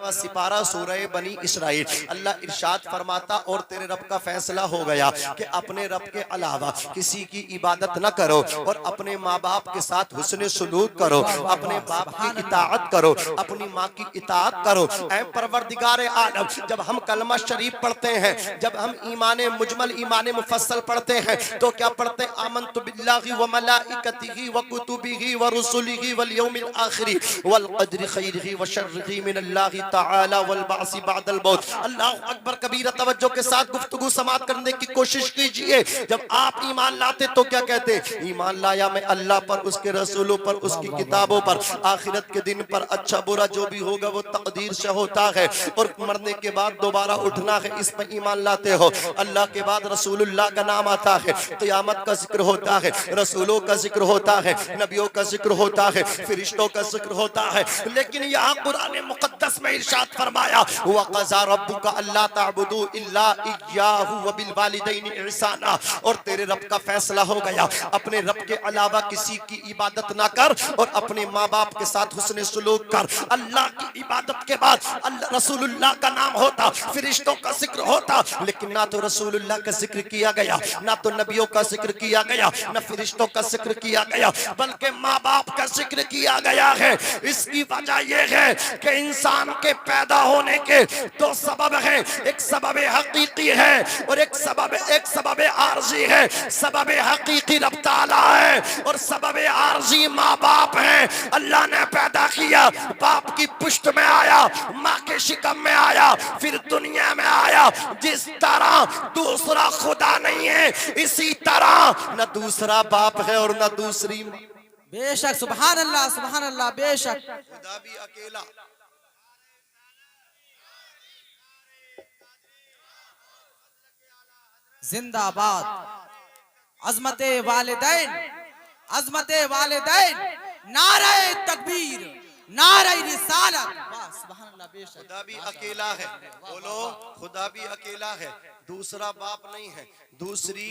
11واں سپارہ سورہ بنی اسرائیل۔ اللہ ارشاد فرماتا اور تیرے رب کا فیصلہ ہو گیا کہ اپنے رب کے علاوہ کسی کی عبادت نہ کرو اور اپنے ماں باپ کے ساتھ حسن سلوک کرو، اپنے باپ کی اطاعت کرو، اپنی ماں کی اطاعت کرو۔ اے پروردگار عالم، جب ہم کلمہ شریف پڑھتے ہیں، جب ہم ایمان مجمل ایمان مفصل پڑھتے ہیں تو کیا پڑھتے ہیں؟ آمنت باللہ وملائکتہ وکتبہ ورسلہ والیوم الآخر والقدر خیرہ وشرہ من اللہ تعالی والبعث بعد الموت۔ اللہ اکبر کبیرہ، توجہ کے ساتھ گفتگو سماعت کرنے کی کوشش کیجئے۔ جب آپ ایمان لاتے تو کیا کہتے ہیں؟ ایمان لایا میں اللہ پر، اس کے رسولوں پر، اس کی کتابوں پر، آخرت کے دن پر، اچھا برا جو بھی ہوگا وہ تقدیر سے ہوتا ہے، اور مرنے کے بعد دوبارہ اٹھنا ہے، اس پر ایمان لاتے ہو۔ اللہ کے بعد رسول اللہ کا نام آتا ہے، قیامت کا ذکر ہوتا ہے، رسولوں کا ذکر ہوتا ہے، نبیوں کا ذکر ہوتا ہے، فرشتوں کا ذکر ہوتا ہے، لیکن یہاں قرآن مقدس میں ارشاد فرمایا وَقَضَى رَبُّكَ أَلَّا تَعْبُدُوا إِلَّا إِيَّاهُ وَبِالْوَالِدَيْنِ إِحْسَانًا، اور تیرے رب کا فیصلہ ہو گیا اپنے رب کے علاوہ کسی کی عبادت نہ کر اور اپنے ماں باپ کے ساتھ حسن سلوک کر۔ اللہ کی عبادت کے بعد رسول اللہ کا نام ہوتا، فرشتوں کا ذکر ہوتا، لیکن نہ تو رسول اللہ کا ذکر کیا گیا، نہ تو نبیوں کا ذکر کیا گیا، نہ فرشتوں کا ذکر کیا گیا، بلکہ ماں باپ کا ذکر کیا گیا ہے۔ اس کی وجہ یہ ہے کہ انسان کے پیدا ہونے کے دو سبب ہیں، ایک سبب حقیقی ہے اور ایک سبب عارضی ہے۔ سبب حقیقی رب تعالیٰ ہے اور سبب عارضی ماں باپ ہیں۔ اللہ نے پیدا کیا، باپ کی پشت میں آیا، ماں کے شکم میں آیا، پھر دنیا میں آیا۔ جس طرح دوسرا خدا نہیں ہے، اسی طرح نہ دوسرا باپ ہے اور نہ دوسری ماں۔ بے شک، سبحان اللہ سبحان اللہ، بے شک خدا بھی اکیلا۔ زندہ آباد، عظمت والدین، عظمت والدین، نعرہ تکبیر، نعرہ رسالت، سبحان اللہ، بے شک خدا بھی اکیلا ہے، بولو خدا بھی اکیلا ہے، دوسرا باپ نہیں ہے، دوسری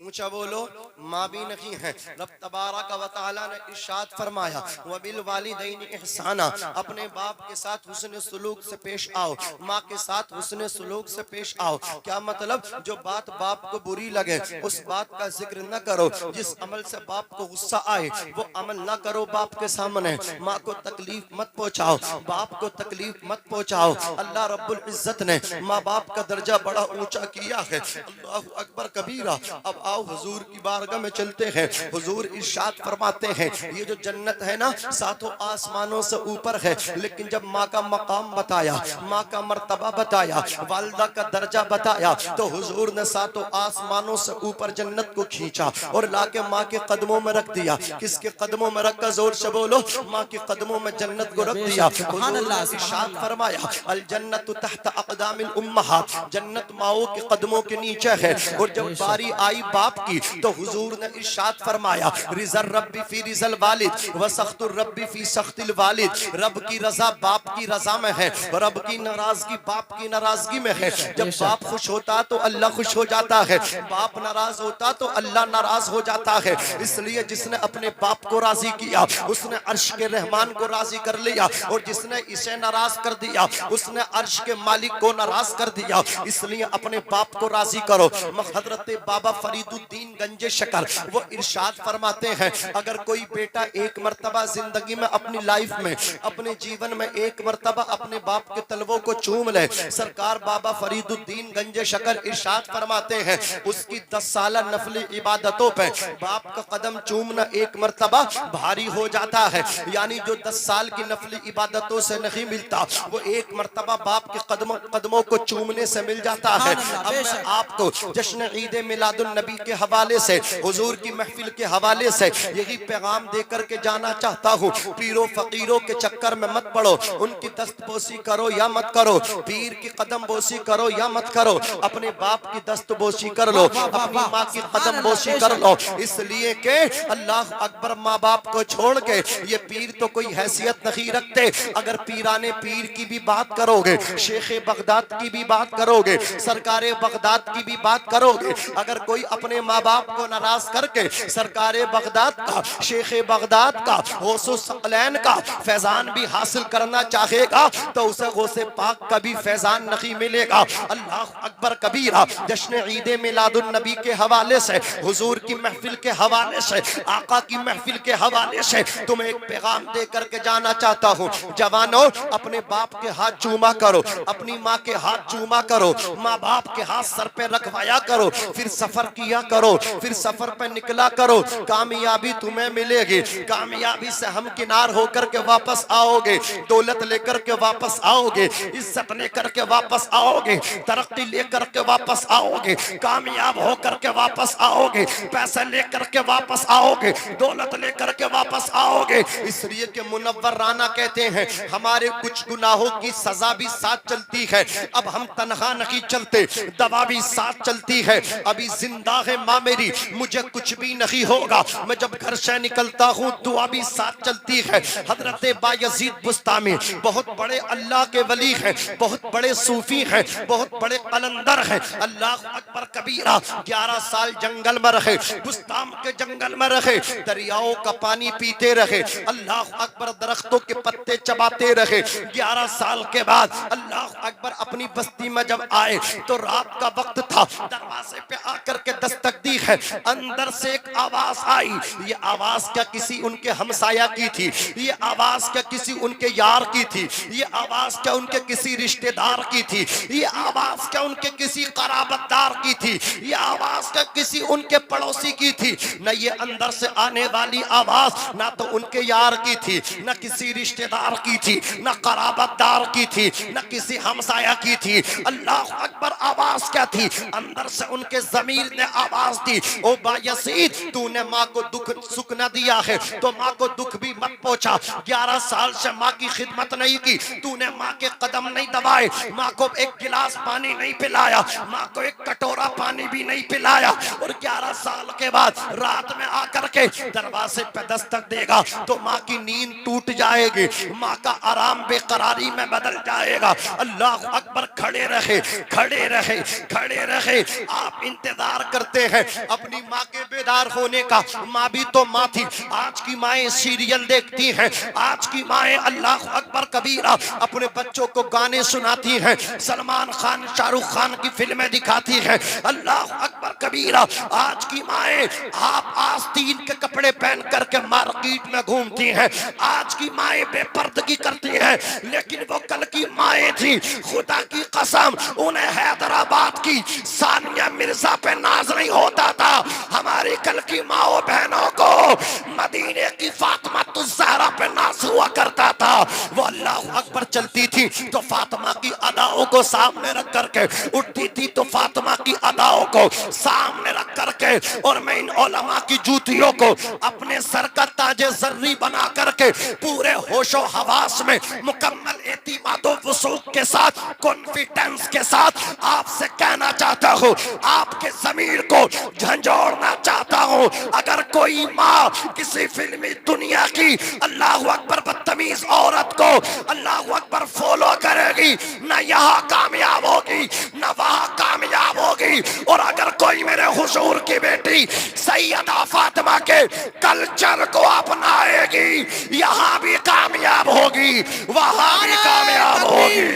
اونچا بولو ماں بھی نہیں ہے۔ رب تبارک و تعالی نے ارشاد فرمایا وَبِالْوَالِدَيْنِ إِحْسَانًا، اپنے باپ کے ساتھ حسن سلوک سے پیش آؤ، ماں کے ساتھ حسن سلوک سے پیش آؤ۔ کیا مطلب؟ جو بات باپ کو بری لگے اس بات کا ذکر نہ کرو، جس عمل سے باپ کو غصہ آئے وہ عمل نہ کرو باپ کے سامنے۔ ماں کو تکلیف مت پہنچاؤ، باپ کو تکلیف مت پہنچاؤ۔ اللہ رب العزت نے ماں باپ کا درجہ بڑا اونچا کیا ہے۔ اللہ اکبر کبیرہ۔ اب آؤ حضور کی بارگاہ میں چلتے ہیں۔ حضور ارشاد فرماتے ہیں یہ جو جنت ہے نا ساتوں آسمانوں سے اوپر ہے، لیکن جب ماں کا مقام بتایا، ماں کا مرتبہ بتایا، والدہ کا درجہ بتایا تو حضور نے ساتوں آسمانوں سے اوپر جنت کو کھینچا اور لا کے ماں کے قدموں میں رکھ دیا۔ کس کے قدموں میں رکھ کر؟ زور سے بولو، ماں کے قدموں میں جنت کو رکھ دیا۔ حضور نے ارشاد فرمایا الجنت تحت اقدام الامہات، جنت ماؤں کے قدموں کے نیچے ہے۔ اور جب باری آئی باپ کی تو حضور نے ارشاد فرمایا رضا الرب فی رضا الوالد وسخط الرب فی سخط الوالد، رب کی رضا باپ کی رضا میں ہے، رب کی ناراضگی باپ کی ناراضگی میں ہے۔ جب باپ خوش ہوتا تو اللہ خوش ہو جاتا ہے، باپ ناراض ہوتا تو اللہ ناراض ہو جاتا ہے۔ اس لیے جس نے اپنے باپ کو راضی کیا اس نے عرش کے رحمان کو راضی کر لیا، اور جس نے اسے ناراض کر دیا اس نے عرش کے مالک کو ناراض کر دیا۔ اس لیے اپنے باپ کو راضی کرو۔ حضرت بابا فرید الدین گنج شکر وہ ارشاد فرماتے ہیں اگر کوئی بیٹا ایک مرتبہ زندگی میں اپنی لائف میں اپنے جیون میں ایک مرتبہ اپنے باپ کے تلووں کو چوم لے، سرکار بابا فرید الدین گنج شکر ارشاد فرماتے ہیں اس کی 10 سالہ نفل عبادتوں پہ باپ کا قدم چومنا ایک مرتبہ بھاری ہو جاتا ہے۔ یعنی جو 10 سال کی نفل عبادتوں سے نہیں ملتا وہ ایک مرتبہ باپ کے قدموں کو چومنے سے مل جاتا ہے۔ اب میں آپ کو جشن عید میلاد النبی کے حوالے سے حضور کی محفل کے حوالے سے یہی پیغام دے کر کے جانا چاہتا ہوں، پیروں فقیروں کے چکر میں مت پڑو، ان کی دست بوسی کرو یا مت کرو، پیر کی قدم بوسی کرو یا مت کرو، اپنے باپ کی دست بوسی کر لو، اپنی ماں کی قدم بوسی کر لو، اس لیے کہ اللہ اکبر ماں باپ کو چھوڑ کے یہ پیر تو کوئی حیثیت نہیں رکھتے۔ اگر پیران پیر کی بھی بات کرو گے، شیخ بغداد کی بھی بات کرو گے، سرکار بغداد کی بھی بات کرو گے، اگر کوئی اپنے اپنے ماں باپ کو ناراض کر کے سرکار بغداد کا، شیخ بغداد کا، غوث الثقلین کا فیضان بھی حاصل کرنا چاہے گا تو اسے غوث پاک کا بھی فیضان نہیں ملے گا۔ اللہ اکبر کبیرہ۔ جشن عید میلاد النبی کے حوالے سے، حضور کی محفل کے حوالے سے، آقا کی محفل کے حوالے سے تمہیں ایک پیغام دے کر کے جانا چاہتا ہوں۔ جوانوں، اپنے باپ کے ہاتھ چوما کرو، اپنی ماں کے ہاتھ چوما کرو، ماں باپ کے ہاتھ سر پہ رکھوایا کرو، پھر سفر کیا کرو، پھر سفر پہ نکلا کرو، کامیابی تمہیں ملے گی۔ کامیابی سے ہم کنار ہو کر کے واپس آؤ گے، دولت لے کر کے واپس آؤ گے، عزت لے کر کے واپس آؤ گے، ترقی لے کر کے واپس آؤ گے، کامیاب ہو کر کے واپس آؤ گے، پیسے لے کر کے واپس آؤ گے، دولت لے کر کے واپس آؤ گے۔ اس لیے کہ منور رانا کہتے ہیں ہمارے کچھ گناہوں کی سزا بھی ساتھ چلتی ہے، اب ہم تنہا نہیں چلتے، دوا بھی ساتھ چلتی ہے، ابھی زندہ ہے ماں میری، مجھے کچھ بھی نہیں ہوگا، میں جب گھر سے نکلتا ہوں دعا بھی ساتھ چلتی ہے۔ حضرت بایزید بستامی بہت بڑے اللہ کے ولی ہیں، بہت بڑے صوفی ہیں، بہت بڑے قلندر ہیں۔ اللہ اکبر کبیرہ۔ 11 سال جنگل میں رہے، بستام کے جنگل میں رہے، دریاؤں کا پانی پیتے رہے، اللہ اکبر درختوں کے پتے چباتے رہے۔ 11 سال کے بعد اللہ اکبر اپنی بستی میں جب آئے تو رات کا وقت تھا، دروازے پہ آ کر کے دستک دی ہے، اندر سے ایک آواز آئی۔ یہ آواز کیا کسی ان کے ہمسایہ کی تھی، یہ آواز کیا کسی ان کے یار کی تھی، یہ آواز کیا ان کے کسی رشتہ دار کی تھی، یہ آواز کیا ان کے کسی قرابت دار کی تھی، یہ آواز کیا کسی ان کے پڑوسی کی تھی۔ نہ یہ اندر سے آنے والی آواز نہ تو ان کے یار کی تھی، نہ کسی رشتہ دار کی تھی، نہ قرابت دار کی تھی، نہ کسی ہمسایہ کی تھی۔ اللہ اکبر آواز کیا تھی؟ اندر سے ان کے ضمیر نے آواز دی، او بایزید تو نے ماں کو دکھ سکھ نہ دیا ہے تو ماں کو دکھ بھی مت پہنچا۔ 11 سال سے ماں کی خدمت نہیں کی، تو نے ماں کے قدم نہیں دبائے، ماں کو ایک گلاس پانی نہیں پلایا، ماں کو ایک کٹورا پانی بھی نہیں پلایا، اور 11 سال کے بعد رات میں آ کر کے دروازے پہ دستک دے گا تو ماں کی نیند ٹوٹ جائے گی، ماں کا آرام بے قراری میں بدل جائے گا۔ اللہ اکبر۔ کھڑے رہے، کھڑے رہے، کھڑے رہے۔ آپ انتظار کرتے ہیں اپنی ماں کے بیدار ہونے کا۔ ماں بھی تو ماں تھی۔ آج کی مائیں سیریل دیکھتی ہیں، آج کی مائیں اللہ اکبر کبیرہ اپنے بچوں کو گانے سناتی ہیں، سلمان خان شاہ رخ خان کی فلمیں دکھاتی ہیں، اللہ اکبر کبیرہ۔ آج کی مائیں آپ آستین کے کپڑے پہن کر کے مارکیٹ میں گھومتی ہیں، آج کی مائیں بے پردگی کرتی ہیں، لیکن وہ کل کی مائیں تھی، خدا کی قسم انہیں حیدرآباد کی ثانیہ مرزا پہ ناز نہیں ہوتا تھا، ہماری کل کی ماں بہنوں کو مدینے کی فاطمہ الزہرا پہ ناز ہوا کرتا تھا۔ وہ اللہ اکبر چلتی تھی تو فاطمہ کی اداؤں کو سامنے رکھ کر کے اٹھتی تھی تو فاطمہ کی اداؤں کو سامنے رکھ کر کے، اور میں ان علماء کی جوتیوں کو اپنے سر کا تاج زرعی بنا کر کے پورے ہوش و حواس میں مکمل اعتماد و وثوق کے ساتھ، کانفیڈنس کے ساتھ آپ سے کہنا چاہتا ہوں، آپ کے ضمیر کو جھنجھوڑنا چاہتا ہوں، اگر کوئی ماں کسی فلمی دنیا کی اللہ اکبر بدتمیز عورت کو اللہ اکبر فالو کرے گی، نہ یہاں کامیاب ہوگی نہ وہاں کامیاب ہوگی، اور اگر کوئی میرے حضور کی بیٹی سیدہ فاطمہ کے کلچر کو اپنائے گی، یہاں بھی کامیاب ہوگی وہاں بھی کامیاب ہوگی۔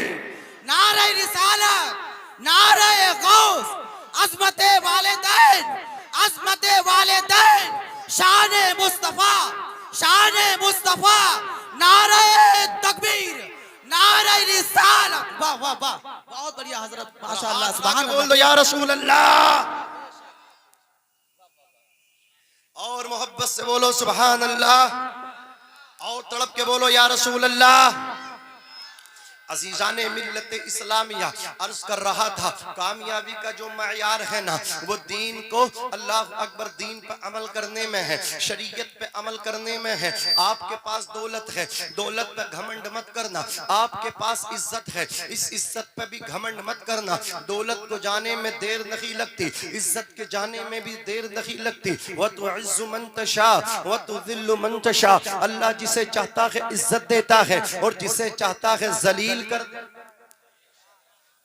نعرہ رسالت، نعرہ غوث، عظمت والدین، عظمت والدین، شان مصطفیٰ، شان مصطفیٰ، نعرہ تکبیر، نعرہ رسالت۔ واہ واہ واہ، بہت بڑھیا حضرت، ماشاءاللہ، سبحان اللہ۔ بول دو یا رسول اللہ، اور محبت سے بولو سبحان اللہ، اور تڑپ کے بولو یا رسول اللہ۔ عزیزان ملت اسلامیہ، عرض کر رہا تھا کامیابی کا جو معیار ہے نا وہ دین کو اللہ اکبر دین پہ عمل کرنے میں ہے، شریعت پہ عمل کرنے میں ہے۔ آپ کے پاس دولت ہے، دولت پہ گھمنڈ مت کرنا، آپ کے پاس عزت ہے، اس عزت پہ بھی گھمنڈ مت کرنا۔ دولت کو جانے میں دیر نہیں لگتی، عزت کے جانے میں بھی دیر نہیں لگتی۔ وَتُعِزُّ مَن تَشَاءُ وَتُذِلُّ مَن تَشَاءُ، اللہ جسے چاہتا ہے عزت دیتا ہے اور جسے چاہتا ہے ذلیل کر۔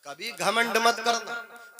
کبھی گھمنڈ مت کرنا،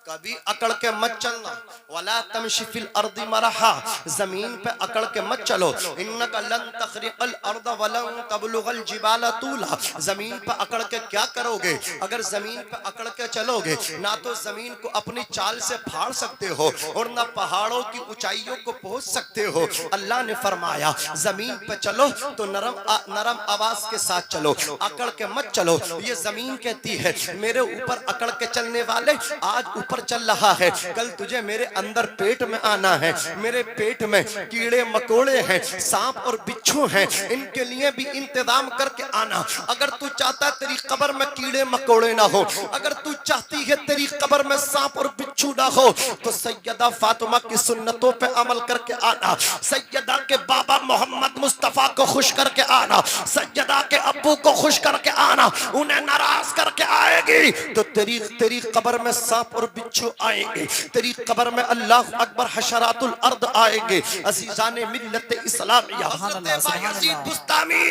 کبھی اکڑ کے مت چلنا. ولا تمشی فی الارض مرحا, زمین پہ اکڑ کے مت چلو. انک لن تخرق الارض ولن تبلغ الجبال طولا, زمین پہ اکڑ کے کیا کرو گے؟ اگر زمین پہ اکڑ کے چلو گے نہ تو زمین کو اپنی چال سے پھاڑ سکتے ہو اور نہ پہاڑوں کی اونچائیوں کو پہنچ سکتے ہو. اللہ نے فرمایا زمین پہ چلو تو نرم آواز کے ساتھ چلو, اکڑ کے مت چلو. یہ زمین کہتی ہے میرے اوپر اکڑ کے چلنے والے آج اوپر چل رہا ہے, کل تجھے میرے اندر پیٹ میں آنا ہے. میرے پیٹ میں کیڑے مکوڑے ہیں, سانپ اور بچھو ہیں, ان کے لیے بھی انتظام کر کے آنا. اگر تو چاہتا ہے تیری قبر میں کیڑے مکوڑے نہ ہو, اگر تو چاہتی ہے تیری قبر میں سانپ اور بچھو نہ ہو, تو سیدہ فاطمہ کی سنتوں پہ عمل کر کے آنا, سیدہ کے بابا محمد مصطفیٰ کو خوش کر کے آنا, سیدہ کے ابو کو خوش کر کے آنا. انہیں ناراض کر کے آئے گی تو تیری قبر میں سانپ اور بچھو آئیں گے, تیری قبر میں اللہ اکبر حشرات الارض آئیں گے. عزیزان ملت اسلامیہ, حضرت بایزید بستامی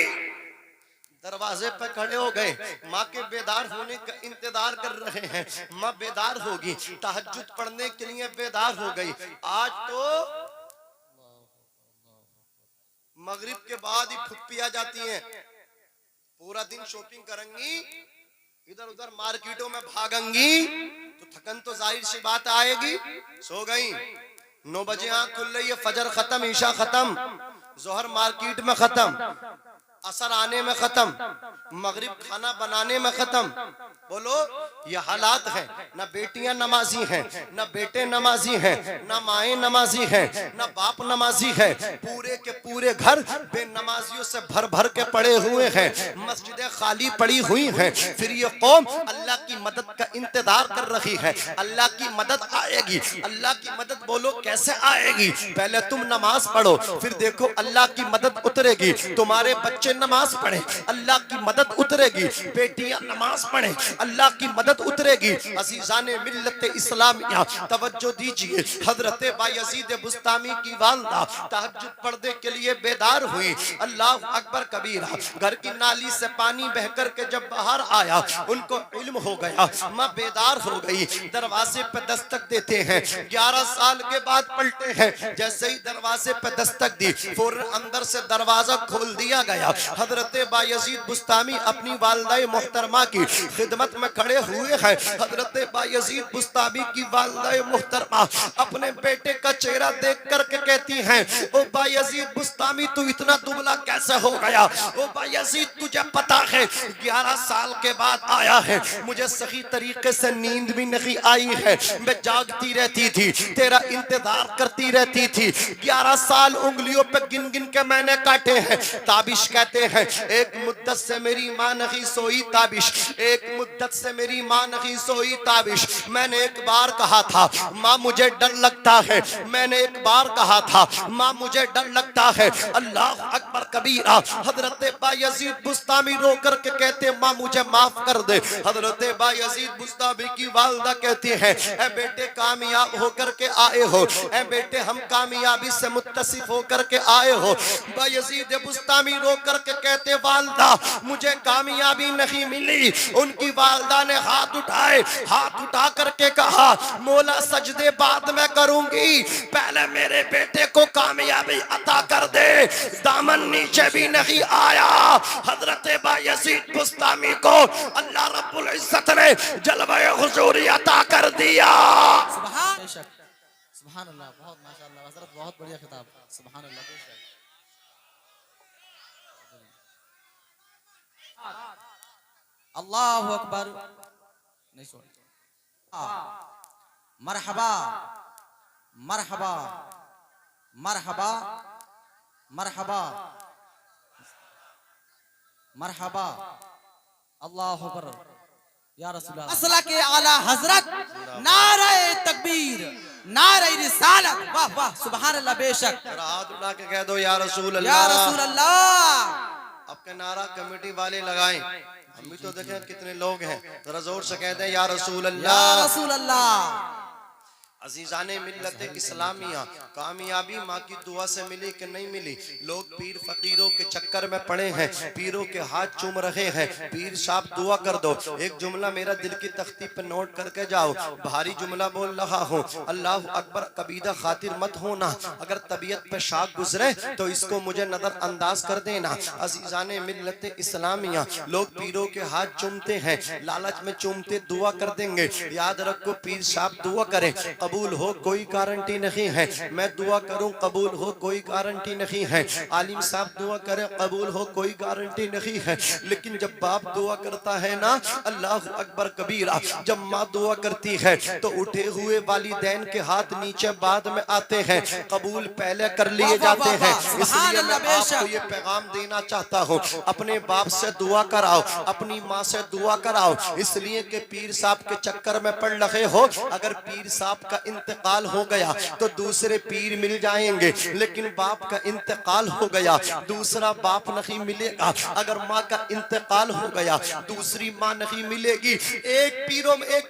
دروازے پہ کھڑے ہو گئے, ماں کے بیدار ہونے کا انتظار کر رہے ہیں. ماں بیدار ہوگی, تہجد پڑھنے کے لیے بیدار ہو گئی. آج تو مغرب کے بعد ہی پھپھی آ جاتی ہیں, پورا دن شاپنگ کریں گی, ادھر ادھر مارکیٹوں میں بھاگیں گی, تو تھکن تو ظاہر سی بات آئے گی. سو گئی, 9 بجے آنکھ کھل رہی ہے, فجر ختم, عشاء ختم, ظہر مارکیٹ میں ختم, عصر آنے میں ختم, مغرب کھانا بنانے میں ختم. بولو یہ حالات ہیں. نہ بیٹیاں نمازی ہیں, نہ بیٹے نمازی ہیں, نہ مائیں نمازی ہیں, نہ باپ نمازی ہے. پورے کے پورے گھر بے نمازیوں سے بھر بھر کے پڑے ہوئے ہیں, مسجدیں خالی پڑی ہوئی ہیں. پھر یہ قوم اللہ کی مدد کا انتظار کر رہی ہے. اللہ کی مدد آئے گی. اللہ کی مدد بولو کیسے آئے گی؟ پہلے تم نماز پڑھو, پھر دیکھو اللہ کی مدد اترے گی. تمہارے بچے نماز پڑھیں, اللہ کی مدد اترے گی. بیٹیاں نماز پڑھیں, اللہ کی مدد اترے گی. عزیزان ملت اسلامیہ توجہ دیجئے, حضرت بایزید بستامی کی والدہ تہجد پڑھنے کے لیے بیدار ہوئی. اللہ اکبر کبیرہ. گھر کی نالی سے پانی بہ کر کے جب باہر آیا, ان کو علم ہو گیا, ماں بیدار ہو گئی. دروازے پہ دستک دیتے ہیں, 11 سال کے بعد پلٹے ہیں. جیسے ہی دروازے پہ دستک دی, فوراً اندر سے دروازہ کھول دیا گیا. حضرت بایزید بستامی اپنی والدہ محترمہ کی خدمت میں کھڑے ہوئے ہیں. حضرت بایزید بستامی کی والدہ محترمہ اپنے بیٹے کا چہرہ دیکھ کر کے کہتی ہیں, او بایزید بستامی تو اتنا دبلا کیسے ہو گیا؟ او بایزید تجھے پتا ہے 11 سال کے بعد آیا ہے, مجھے صحیح طریقے سے نیند بھی نہیں آئی ہے, میں جاگتی رہتی تھی, تیرا انتظار کرتی رہتی تھی. 11 سال انگلیوں پہ گن گن کے میں نے کاٹے ہیں. تابش کہتے ہیں ایک مدت سے میری ماں نہیں سوئی تابش, ایک مدت سے میری ماں نہیں سوئی تابش. میں نے ایک بار کہا تھا ماں مجھے ڈر لگتا ہے, میں نے ایک بار کہا تھا ماں مجھے ڈر لگتا ہے. اللہ اکبر کبیرہ. حضرت بایزید بستامی رو کر کے کہتے ماں مجھے معاف کر دے. حضرت بایزید بستامی کی والدہ کہتی ہیں اے بیٹے کامیاب ہو کر کے آئے ہو, اے بیٹے ہم کامیابی سے متصف ہو کر کے آئے ہو. بایزید بستامی رو کر کے کہتے والدہ مجھے کامیابی نہیں ملی. ان کی والدہ نے ہاتھ اٹھائے, ہاتھ اٹھا کر کے کہا مولا سجدے بعد میں کروں گی, پہلے میرے بیٹے کو کامیابی عطا کر دے. دامن نیچے بھی نہیں آیا. حضرت بایزید بستامی کو اللہ رب العزت نے جلوہ حضوری عطا کر دیا. سبحان اللہ, بہت ماشاءاللہ حضرت, بہت بڑھیا خطاب. سبحان اللہ. بے شک اللہ اکبر. نہیں سوڑ. مرحبا مرحبا مرحبا مرحبا مرحبا. اللہ اکبر یا رسول اللہ. اصلہ کے اعلیٰ حضرت, نعرہ تکبیر, نعرہ رسالت. واہ واہ, سبحان اللہ. بے شک. ہاتھ اٹھا کے کہہ دو یا رسول اللہ, یا رسول اللہ. اب کے نعرہ کمیٹی والے لگائیں. ہم بھی تو دیکھیں کتنے لوگ ہیں, ذرا زور سے کہہ دیں یا رسول اللہ, یا رسول اللہ. عزیزان ملت اسلامیہ، کامیابی ماں کی دعا سے ملی کہ نہیں ملی؟ لوگ پیر فقیروں کے چکر میں پڑے ہیں، پیروں کے ہاتھ چوم رہے ہیں، پیر صاحب دعا کر دو۔ ایک جملہ میرا دل کی تختی پہ نوٹ کر کے جاؤ، بھاری جملہ بول رہا ہوں، اللہ اکبر کبیدہ خاطر مت ہونا، اگر طبیعت پہ شاک گزرے تو اس کو مجھے نظر انداز کر دینا۔ عزیزان ملت اسلامیہ، لوگ پیروں کے ہاتھ چومتے ہیں، لالچ میں چومتے دعا کر دیں گے، یاد رکھو پیر صاحب دعا کریں، قبول ہو کوئی گارنٹی نہیں ہے، میں دعا کروں قبول ہو کوئی گارنٹی نہیں ہے، عالم صاحب دعا کریں قبول ہو کوئی گارنٹی نہیں ہے، لیکن جب باپ دعا کرتا ہے نا، اللہ اکبر کبیرہ، جب ماں دعا کرتی ہے تو اٹھے ہوئے والدین کے ہاتھ نیچے بعد میں آتے ہیں، قبول پہلے کر لیے جاتے ہیں۔ اس لیے میں آپ کو یہ پیغام دینا چاہتا ہوں، اپنے باپ سے دعا کراؤ، اپنی ماں سے دعا کراؤ، اس لیے کہ پیر صاحب کے چکر میں پڑ رہے ہو، اگر پیر صاحب کا انتقال ہو گیا تو دوسرے پیر مل جائیں گے، لیکن باپ کا انتقال ہو گیا دوسرا باپ نہیں ملے گا، اگر ماں کا انتقال ہو گیا دوسری ماں نہیں ملے گی۔ ایک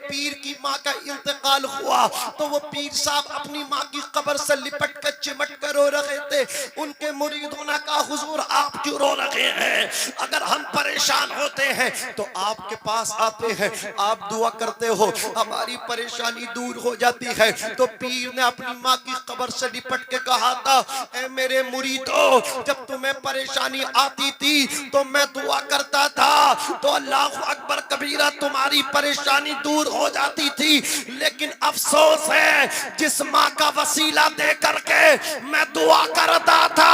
پیر کی ماں کا انتقال ہوا تو وہ پیر صاحب اپنی ماں کی قبر سے لپٹ کر چمٹ کر رو رہے تھے، ان کے مریدوں نے کہا حضور آپ کیوں رو رہے ہیں؟ اگر ہم پریشان ہوتے ہیں تو آپ کے پاس آتے ہیں، آپ دعا کرتے ہو، ہماری پریشانی دور ہو جاتی ہے۔ تو پیر نے اپنی ماں کی قبر سے لپٹ کے کہا تھا، اے میرے مریدو، جب تمہیں پریشانی آتی تھی تو میں دعا کرتا تھا تو اللہ اکبر کبیرہ تمہاری پریشانی دور ہو جاتی تھی، لیکن افسوس ہے جس ماں کا وسیلہ دے کر کے میں دعا کرتا تھا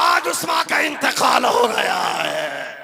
آج اس ماں کا انتقال ہو گیا ہے۔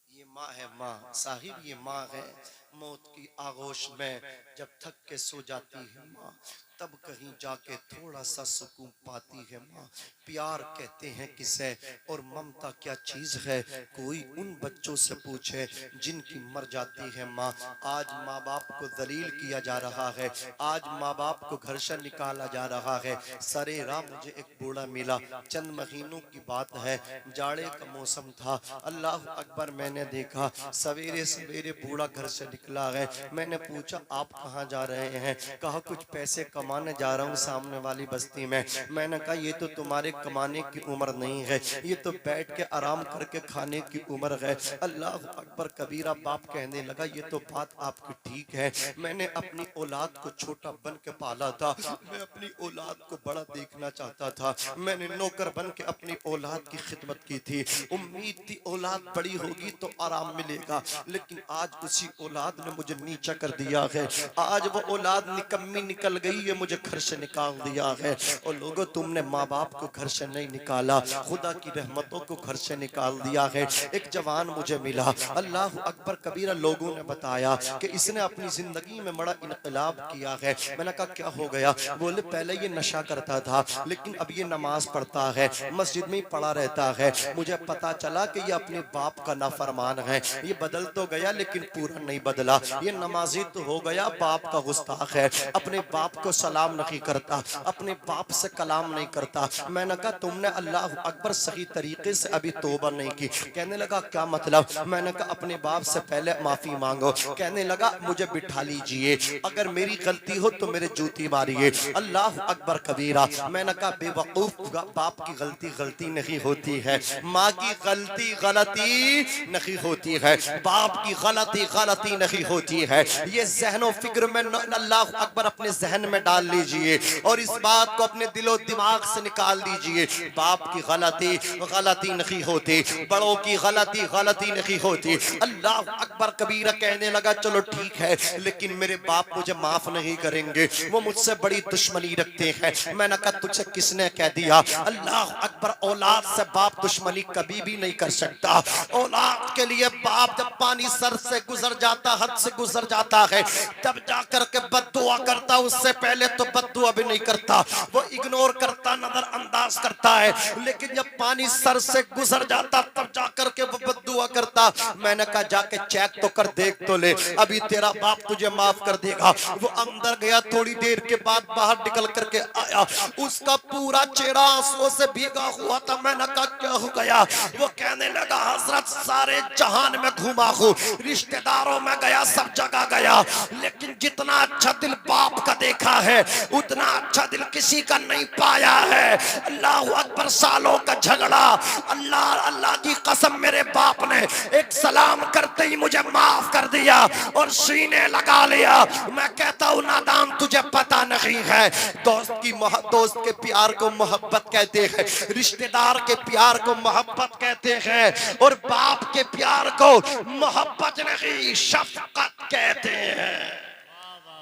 یہ ماں ہے، ماں صاحب، یہ ماں ہے، موت کی آغوش میں جب تھک کے سو جاتی ہے ماں، تب کہیں جا کے تھوڑا سا سکون پاتی ہے ماں۔ پیار کہتے ہیں کسے اور ممتا کیا چیز ہے، کوئی ان بچوں سے پوچھے جن کی مر جاتی ہے ماں۔ آج ماں باپ کو ذلیل کیا جا رہا ہے، آج ماں باپ کو گھر سے نکالا جا رہا ہے۔ سرے راہ مجھے ایک بوڑھا ملا، چند مہینوں کی بات ہے، جاڑے کا موسم تھا، اللہ اکبر میں نے دیکھا سویرے سویرے بوڑھا گھر سے نکلا ہے۔ میں نے پوچھا آپ کہاں جا رہے ہیں؟ کہا کچھ پیسے کمانے جا رہا ہوں سامنے والی بستی میں۔ میں نے کہا یہ تو تمہارے کمانے کی عمر نہیں ہے، یہ تو بیٹھ کے آرام کر کے کھانے کی عمر ہے۔ اللہ اکبر کبیرہ، باپ کہنے لگا یہ تو بات آپ کی ٹھیک ہے، میں نے اپنی اولاد کو چھوٹا بن کے پالا تھا، میں اپنی اولاد کو بڑا دیکھنا چاہتا تھا، میں نے نوکر بن کے اپنی اولاد کی خدمت کی تھی، امید تھی اولاد بڑی ہوگی تو آرام ملے گا، لیکن آج اسی اولاد نے مجھے نیچا کر دیا ہے، آج وہ اولاد نکمی نکل گئی ہے، مجھے گھر سے نکال دیا ہے۔ اور لوگوں تم نے ماں باپ کو گھر سے نہیں نکالا، خدا کی رحمتوں کو گھر سے نکال دیا ہے۔ ایک جوان مجھے ملا، اللہ اکبر کبیرہ، لوگوں نے بتایا کہ اس نے اپنی زندگی میں بڑا انقلاب کیا ہے۔ میں نے کہا کیا ہو گیا؟ بولے پہلے یہ نشہ کرتا تھا لیکن اب یہ نماز پڑھتا ہے، مسجد میں ہی پڑھا رہتا ہے، مجھے پتا چلا کہ یہ اپنے باپ کا نافرمان ہے، یہ بدل تو گیا لیکن پورا نہیں بدلا، یہ نمازی تو ہو گیا باپ کا گستاخ ہے، اپنے باپ کو سلام نہیں کرتا، اپنے باپ سے کلام نہیں کرتا۔ میں نے کہا تم نے اللہ اکبر صحیح طریقے سے ابھی توبہ نہیں کی۔ کہنے لگا کیا مطلب؟ میں نے کہا اپنے باپ سے پہلے معافی مانگو۔ کہنے لگا مجھے بٹھا لیجئے، اگر میری غلطی ہو تو میرے جوتی ماریے۔ اللہ اکبر کبیرہ۔ میں نے کہا بے وقوف، باپ کی غلطی غلطی نہیں ہوتی ہے، ماں کی غلطی غلطی نہیں ہوتی ہے، باپ کی غلطی غلطی نہیں ہوتی ہے۔ یہ ذہن و فکر میں اللہ اکبر اپنے ذہن میں ڈال لیجئے اور اس بات کو اپنے دل و دماغ سے نکال دیجئے، باپ کی غلطی غلطی نہیں ہوتی، بڑوں کی غلطی غلطی نہیں ہوتی۔ اللہ اکبر کبیرہ کہنے لگا چلو ٹھیک ہے لیکن میرے باپ مجھے معاف نہیں کریں گے، وہ مجھ سے بڑی دشمنی رکھتے ہیں۔ میں نے کہا تجھے کس نے کہہ دیا؟ اللہ اکبر، اولاد سے باپ دشمنی کبھی بھی نہیں کر سکتا۔ اولاد کے لیے باپ جب پانی سر سے گزر جاتا، حد سے گزر جاتا ہے، تب جا کر کے بد دعا کرتا، اس سے پہلے پہلے تو بد دعا بھی نہیں کرتا, وہ اگنور کرتا, نظر انداز کرتا ہے, لیکن جب پانی سر سے گزر جاتا تب جا کر کے وہ بد دعا کرتا. میں نے کہا جا کے چیک تو کر, دیکھ تو لے, ابھی تیرا باپ تجھے معاف کر دے گا. وہ اندر گیا, تھوڑی دیر کے بعد باہر نکل کر کے آیا, اس کا پورا چہرہ آنسوؤں سے بھیگا ہوا تھا. میں نے کہا کیا ہو گیا؟ وہ کہنے لگا حضرت سارے جہان میں گھوما ہوں, رشتہ داروں میں گیا, سب جگہ گیا, لیکن جتنا اچھا دل باپ کا دیکھا ہے اتنا اچھا دل کسی کا نہیں پایا ہے. اللہ اکبر, سالوں کا جھگڑا, اللہ کی قسم میرے باپ نے ایک سلام کرتے ہی مجھے معاف کر دیا اور سینے لگا لیا. میں کہتا ہوں نادان تجھے پتہ نہیں ہے, دوست کے پیار کو محبت کہتے ہیں, رشتہ دار کے پیار کو محبت کہتے ہیں, اور باپ کے پیار کو محبت نہیں شفقت کہتے ہیں.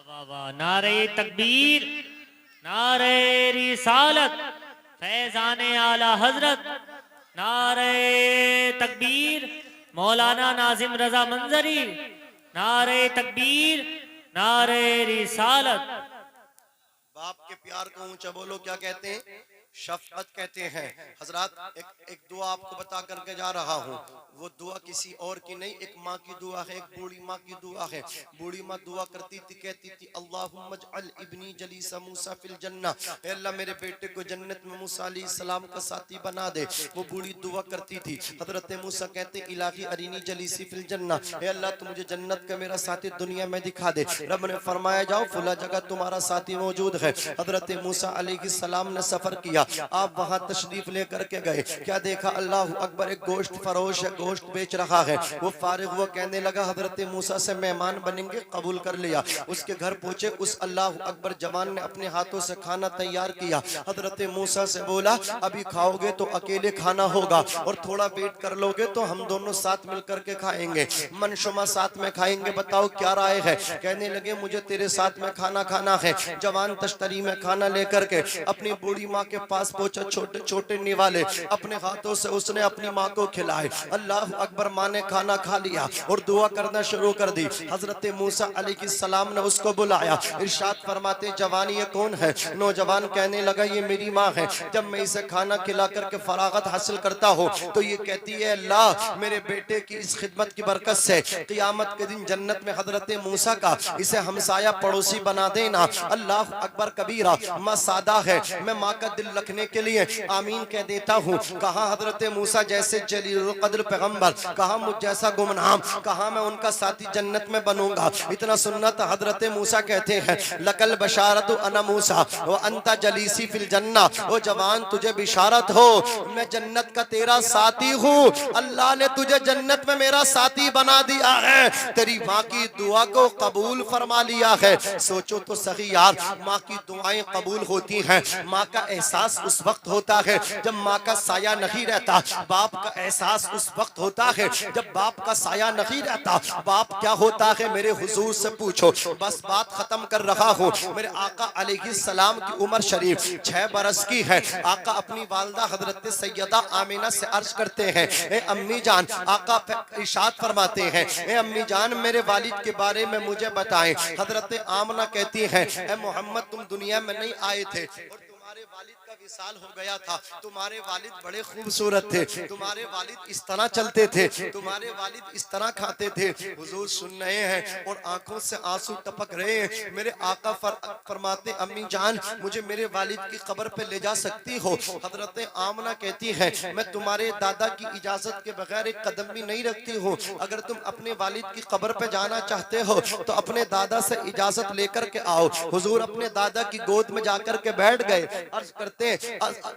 واہ واہ, نعرہ تکبیر, نعرہ رسالت, فیضان اعلی حضرت, نعرہ تکبیر, مولانا ناظم رضا منظری, نعرہ تکبیر, نعرہ رسالت. باپ کے پیار کو اونچا بولو, کیا کہتے ہیں؟ شفقت کہتے ہیں. حضرات ایک دعا آپ کو بتا کر کے جا رہا ہوں, وہ دعا کسی اور کی نہیں, ایک ماں کی دعا ہے, ایک بوڑھی ماں کی دعا ہے. بوڑھی ماں دعا کرتی تھی, کہتی تھی اللہم اجعل ابنی جلیس موسیٰ فی الجنہ, اے اللہ میرے بیٹے کو جنت میں موسیٰ علیہ السلام کا ساتھی بنا دے. وہ بوڑھی دعا کرتی تھی. حضرت موسیٰ کہتے الہی ارینی جلیسی فی الجنہ, اے اللہ تو مجھے جنت کا میرا ساتھی دنیا میں دکھا دے. رب نے فرمایا جاؤ فلاں جگہ تمہارا ساتھی موجود ہے. حضرت موسیٰ علیہ السلام نے سفر کیا, آپ وہاں تشریف لے کر کے گئے. کیا دیکھا؟ اللہ اکبر, ایک گوشت فروش ہے, گوشت بیچ رہا ہے. وہ فارغ ہوا, کہنے لگا حضرت موسیٰ سے مہمان بنیں گے, قبول کر لیا. اس کے گھر پہنچے, اس اللہ اکبر جوان نے اپنے ہاتھوں سے کھانا تیار کیا. حضرت موسیٰ سے بولا ابھی کھاؤ گے تو اکیلے کھانا ہوگا, اور تھوڑا ویٹ کر لو گے تو ہم دونوں ساتھ مل کر کے کھائیں گے, من شما ساتھ میں کھائیں گے. بتاؤ کیا رائے ہے؟ کہنے لگے مجھے تیرے ساتھ میں کھانا کھانا ہے. جوان تشتری میں کھانا لے کر کے اپنی بوڑھی ماں کے پاس پہنچا. چھوٹے چھوٹے نوالے اپنے ہاتھوں سے اس نے اپنی ماں کو کھلائے. اللہ اکبر, ماں نے کھانا کھا لیا اور دعا کرنا شروع کر دی. حضرت موسیٰ علیہ السلام نے اس کو بلایا. ارشاد فرماتے جوانی یہ کون ہے؟ نوجوان کہنے لگا یہ میری ماں ہے. جب میں اسے کھانا کھلا کر کے فراغت حاصل کرتا ہوں تو یہ کہتی ہے اللہ میرے بیٹے کی اس خدمت کی برکت سے قیامت کے دن جنت میں حضرت موسیٰ کا اسے ہمسایہ پڑوسی بنا دینا. اللہ اکبر کبیرہ. ماں سادہ ہے, میں ماں کا دل رکھنے کے لیے آمین کہہ دیتا ہوں. کہاں حضرت موسیٰ جیسے جلیل القدر پیغمبر, کہاں مجھ جیسا گمنام, کہاں میں ان کا ساتھی جنت میں بنوں گا. اتنا سنت حضرت موسیٰ کہتے ہیں لکل بشارت انا موسیٰ وانت جلیسی فی الجنہ, او جوان تجھے بشارت ہو میں جنت کا تیرا ساتھی ہوں. اللہ نے تجھے جنت میں میرا ساتھی بنا دیا ہے, تیری ماں کی دعا کو قبول فرما لیا ہے. سوچو تو صحیح یار, ماں کی دعائیں قبول ہوتی ہیں. ماں کا احساس اس وقت ہوتا ہے جب ماں کا سایہ نہیں رہتا. باپ کا احساس اس وقت ہوتا ہے جب باپ کا سایہ نہیں رہتا. باپ کیا ہوتا ہے میرے حضور سے پوچھو. بس بات ختم کر رہا ہوں. میرے آقا علیہ السلام کی عمر شریف 6 برس کی ہے. آقا اپنی والدہ حضرت سیدہ آمینہ سے عرض کرتے ہیں اے امی جان, آقا ارشاد فرماتے ہیں اے امی جان میرے والد کے بارے میں مجھے بتائیں. حضرت آمنہ کہتی ہیں اے محمد تم دنیا میں نہیں آئے تھے اور تمہارے والد کا وصال ہو گیا تھا. تمہارے والد بڑے خوبصورت تھے, تمہارے والد اس طرح چلتے تھے, تمہارے والد اس طرح کھاتے تھے. حضور سن رہے ہیں اور آنکھوں سے آنسو ٹپک رہے ہیں. میرے آقا فرماتے امی جان مجھے میرے والد کی قبر پہ لے جا سکتی ہو؟ حضرت آمنہ کہتی ہے میں تمہارے دادا کی اجازت کے بغیر ایک قدم بھی نہیں رکھتی ہوں. اگر تم اپنے والد کی قبر پہ جانا چاہتے ہو تو اپنے دادا سے اجازت لے کر کے آؤ. حضور اپنے دادا کی گود میں جا کر کے بیٹھ گئے. عرض کرتے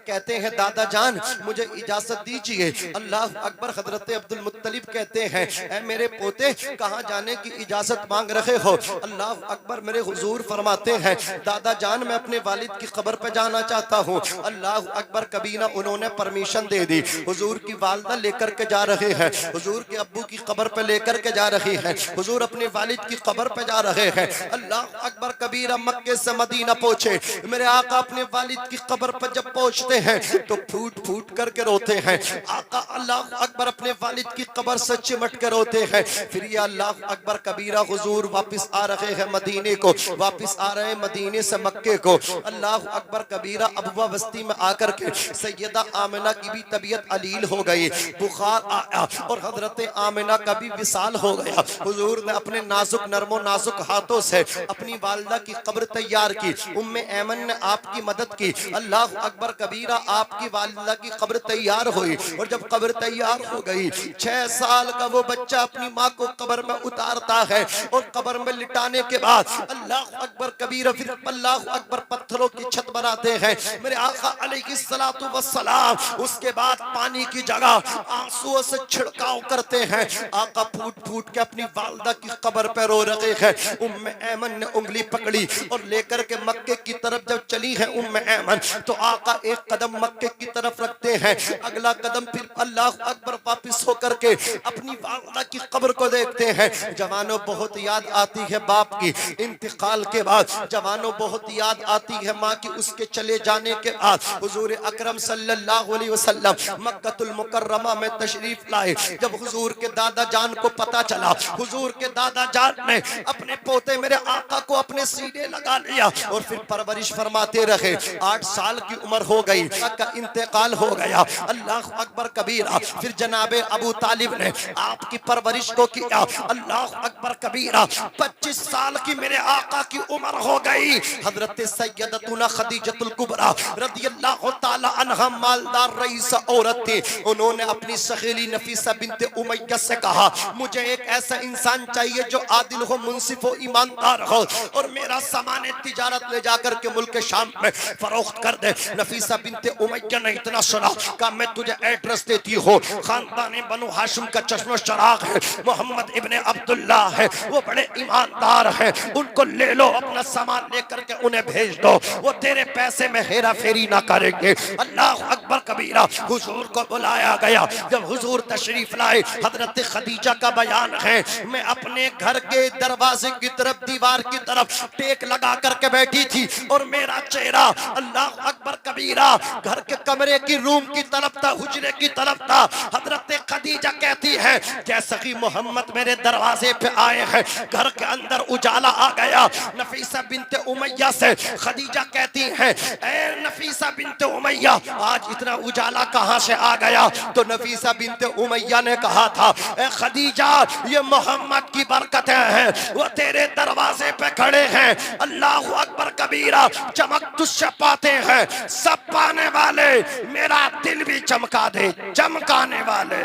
کہتے ہیں دادا جان مجھے اجازت دیجئے. اللہ اکبر. حضرت عبد المطلب کہتے ہیں اے میرے پوتے کہاں جانے کی اجازت مانگ رہے ہو؟ اللہ اکبر. میرے حضور فرماتے ہیں دادا جان میں اپنے والد کی قبر پہ جانا چاہتا ہوں. اللہ اکبر. کبھی نہ انہوں نے پرمیشن دے دی. حضور کی والدہ لے کر کے جا رہے ہیں, حضور کے ابو کی قبر پہ لے کر کے جا رہی ہیں, حضور اپنے والد کی قبر پہ جا رہے ہیں. اللہ اکبر کبیرہ. مکے سے مدینہ پہنچے, میرے آقا اپنے والد والد کی قبر پر جب پہنچتے ہیں تو پھوٹ پھوٹ کر کے روتے ہیں. آقا اللہ اکبر اپنے والد کی قبر سے چمٹ کے روتے ہیں. پھر یہ اللہ اکبر کبیرہ حضور واپس آ رہے ہیں مدینے کو, واپس آ رہے ہیں مدینے سے مکے کو. اللہ اکبر کبیرہ ابوا بستی میں آ کر کے سیدہ آمنہ کی بھی طبیعت علیل ہو گئی, بخار آیا اور حضرت آمنہ کا بھی وصال ہو گیا. حضور نے اپنے نازک نرم و نازک ہاتھوں سے اپنی والدہ کی قبر تیار کی. ام ایمن نے آپ کی مدد کی. اللہ اکبر کبیرہ آپ کی والدہ کی قبر تیار ہوئی, اور جب قبر تیار ہو گئی 6 سال کا وہ بچہ اپنی ماں کو قبر میں اتارتا ہے, اور قبر میں لٹانے کے بعد اللہ اکبر کبیرہ پھر اللہ اکبر پتھروں کی چھت بناتے ہیں میرے آقا علیہ الصلوۃ والسلام. اس کے بعد پانی کی جگہ آنسو سے چھڑکاؤ کرتے ہیں. آقا پھوٹ پھوٹ کے اپنی والدہ کی قبر پہ رو رہے ہیں. ام ایمن نے انگلی پکڑی اور لے کر کے مکے کی طرف جب چلی ہے ام ایمن, تو آقا ایک قدم مکے کی طرف رکھتے ہیں, اگلا قدم پھر اللہ اکبر واپس ہو کر کے اپنی والدہ کی قبر کو دیکھتے ہیں. جوانوں بہت یاد آتی ہے باپ کی انتقال کے بعد, جوانوں بہت یاد آتی ہے ماں کی اس کے چلے جانے کے بعد. حضور اکرم صلی اللہ علیہ وسلم مکہ المکرمہ میں تشریف لائے. جب حضور کے دادا جان کو پتا چلا, حضور کے دادا جان نے اپنے پوتے میرے آقا کو اپنے سینے لگا لیا اور پھر پرورش فرماتے رہے. 8 سال کی عمر ہو گئی, کا انتقال ہو گیا. اللہ اکبر کبیرہ پھر جناب ابو طالب نے آپ کی پرورش کو کیا. اللہ اکبر کبیرہ 25 سال کی میرے آقا کی عمر ہو گئی. حضرت سیدتنا خدیجۃ الکبریٰ رضی اللہ تعالی عنہا مالدار رئیس عورت تھی. انہوں نے اپنی سخیلی نفیسہ بنت امیہ سے کہا مجھے ایک ایسا انسان چاہیے جو عادل ہو, منصف ہو, ایماندار ہو, اور میرا سامان تجارت لے جا کر کے ملک شام میں فروخت کر دے. نفیسہ بنت امیہ نے اتنا سنا کہ میں تجھے ایڈریس دیتی ہوں, خاندان بنو ہاشم کا چشم و چراغ ہے, محمد ابن عبداللہ ہے, وہ بڑے ایماندار ہیں, ان کو لے لو, اپنا سامان لے کر کے انہیں بھیج دو, وہ تیرے پیسے میں ہیرا پھیری نہ کریں گے. اللہ اکبر کبیرہ حضور کو بلایا گیا. جب حضور تشریف لائے, حضرت خدیجہ کا بیان ہے میں اپنے گھر کے دروازے کی طرف دیوار کی طرف ٹیک لگا کر کے بیٹھی تھی, اور میرا چہرہ اللہ اکبر کبیرہ گھر کے کمرے کی روم کی طرف تھا, حجرے کی طرف تھا. حضرت خدیجہ کہتی ہے جیسا کہ محمد میرے دروازے پہ آئے ہیں گھر کے اندر اجالا آ گیا. نفیسہ بنت امیہ سے خدیجہ کہتی ہیں اے نفیسہ بنت امیہ آج اتنا اجالا کہاں سے آ گیا؟ تو نفیسہ بنت امیہ نے کہا تھا اے خدیجہ یہ محمد کی برکتیں ہیں, وہ تیرے دروازے پہ کھڑے ہیں. اللہ اکبر کبیرہ چمک تجھ سے پاتے ہیں, سب پانے والے میرا دل بھی چمکا دے, چمکانے والے.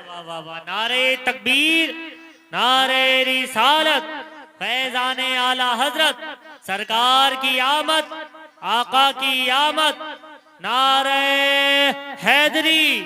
واہ واہ واہ, نعرہ تکبیر, نعرہ رسالت, فیضان اعلی حضرت, سرکار کی آمد, آقا کی آمد, نعرہ حیدری.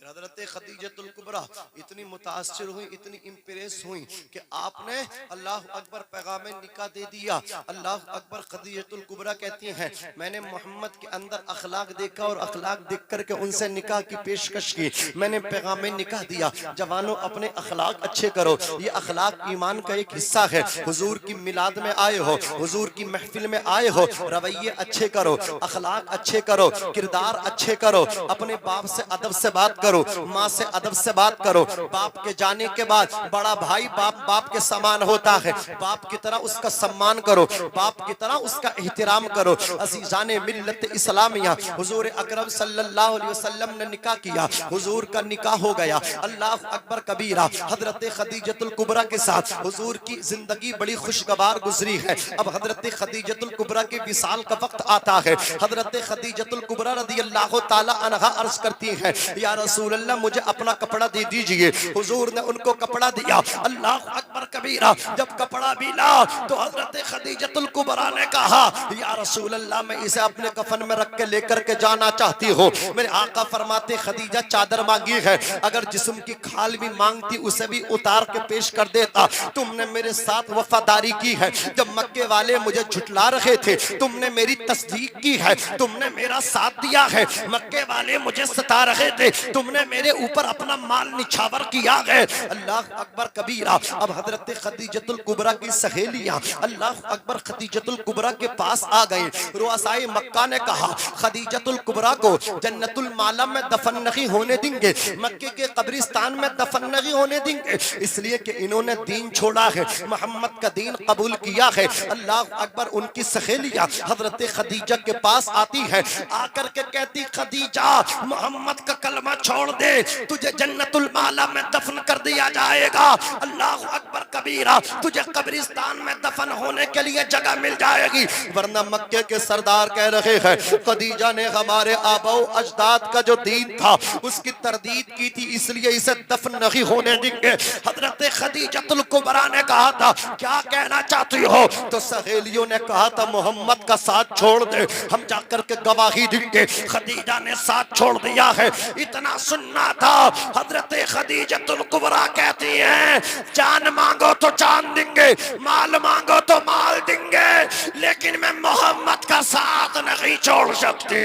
حضرت خدیجۃ الکبریٰ اتنی متاثر ہوئی, اتنی امپریس ہوئی کہ آپ نے اللہ اکبر پیغام نکاح دے دیا. اللہ اکبر خدیجۃ الکبریٰ کہتی ہیں میں نے محمد کے اندر اخلاق دیکھا اور اخلاق دیکھ کر کے ان سے نکاح کی پیشکش کی, میں نے پیغام نکاح دیا. جوانوں اپنے اخلاق اچھے کرو, یہ اخلاق ایمان کا ایک حصہ ہے. حضور کی میلاد میں آئے ہو, حضور کی محفل میں آئے ہو, رویے اچھے کرو, اخلاق اچھے کرو, کردار اچھے کرو, اپنے باپ سے ادب سے بات کرو, ماں سے ادب سے بات کرو. باپ کے جانے کے بعد بڑا بھائی باپ کے سامان ہوتا ہے, باپ کی طرح اس کا سمان کرو, باپ کی طرح اس کا احترام کرو. عزیزان ملت اسلامیہ, حضور اکرم صلی اللہ علیہ وسلم نے نکاح کیا, حضور کا نکاح ہو گیا. اللہ اکبر کبیرہ حضرت خدیجۃ الکبریٰ کے ساتھ حضور کی زندگی بڑی خوشگوار گزری ہے. اب حضرت خدیجۃ الکبریٰ کے وصال کا وقت آتا ہے. حضرت خدیجۃ الکبریٰ رضی اللہ تعالی عنہا عرض کرتی ہیں یا رسول اللہ مجھے اپنا کپڑا دے دیجئے. حضور نے ان کو کپڑا دیا. اللہ اکبر کبیرہ جب کپڑا بھی لا تو حضرت خدیجۃ الکبریٰ نے کہا یا رسول اللہ میں اسے اپنے کفن میں رکھ کے لے کر کے جانا چاہتی ہوں. میرے آقا فرماتے خدیجہ چادر مانگی ہے, اگر جسم کی کھال بھی مانگتی اسے بھی اتار کے پیش کر دیتا. تم نے میرے ساتھ وفاداری کی ہے, جب مکے والے مجھے جھٹلا رہے تھے تم نے میری تصدیق کی ہے, تم نے میرا ساتھ دیا ہے. مکے والے مجھے ستا رہے تھے, تم نے میری میرے اوپر اپنا مال نچھاور کیا ہے. اللہ اکبر کبیرہ. اب حضرت خدیجۃ الکبریٰ کی سہیلیاں اللہ اکبر خدیجۃ الکبریٰ کے پاس آ گئے. رؤسائے مکہ نے کہا خدیجۃ الکبریٰ کو جنت المعلی میں دفن نہیں ہونے دیں گے, مکے کے قبرستان میں دفن نہیں ہونے دیں گے, اس لیے کہ انہوں نے دین چھوڑا ہے, محمد کا دین قبول کیا ہے. اللہ اکبر. ان کی سہیلیاں حضرت خدیجہ کے پاس آتی ہے, آ کر کے کہتی خدیجہ محمد کا کلمہ چھوڑ دے, تجھے جنت المعلی میں دفن کر دیا جائے گا. اللہ اکبر کبیرہ. تجھے قبرستان میں دفن ہونے کے لیے جگہ مل جائے گی, ورنہ مکے کے سردار کہہ رہے ہیں خدیجہ نے ہمارے آباء و اجداد کا جو دین تھا اس کی تردید کی تھی, اس لیے اسے دفن نہیں ہونے دیں گے. حضرت خدیجۃ الکبریٰ نے کہا تھا کیا کہنا چاہتی ہو؟ تو سہیلیوں نے کہا تھا محمد کا ساتھ چھوڑ دے, ہم جا کر کے گواہی دیں گے. خدیجہ نے ساتھ چھوڑ دیا ہے. اتنا سننا تھا. حضرت خدیجۃ الکبریٰ کہتی ہیں جان مانگو تو جان دیں گے, مال مانگو تو مال دیں گے, لیکن میں محمد کا ساتھ نہیں چھوڑ سکتی.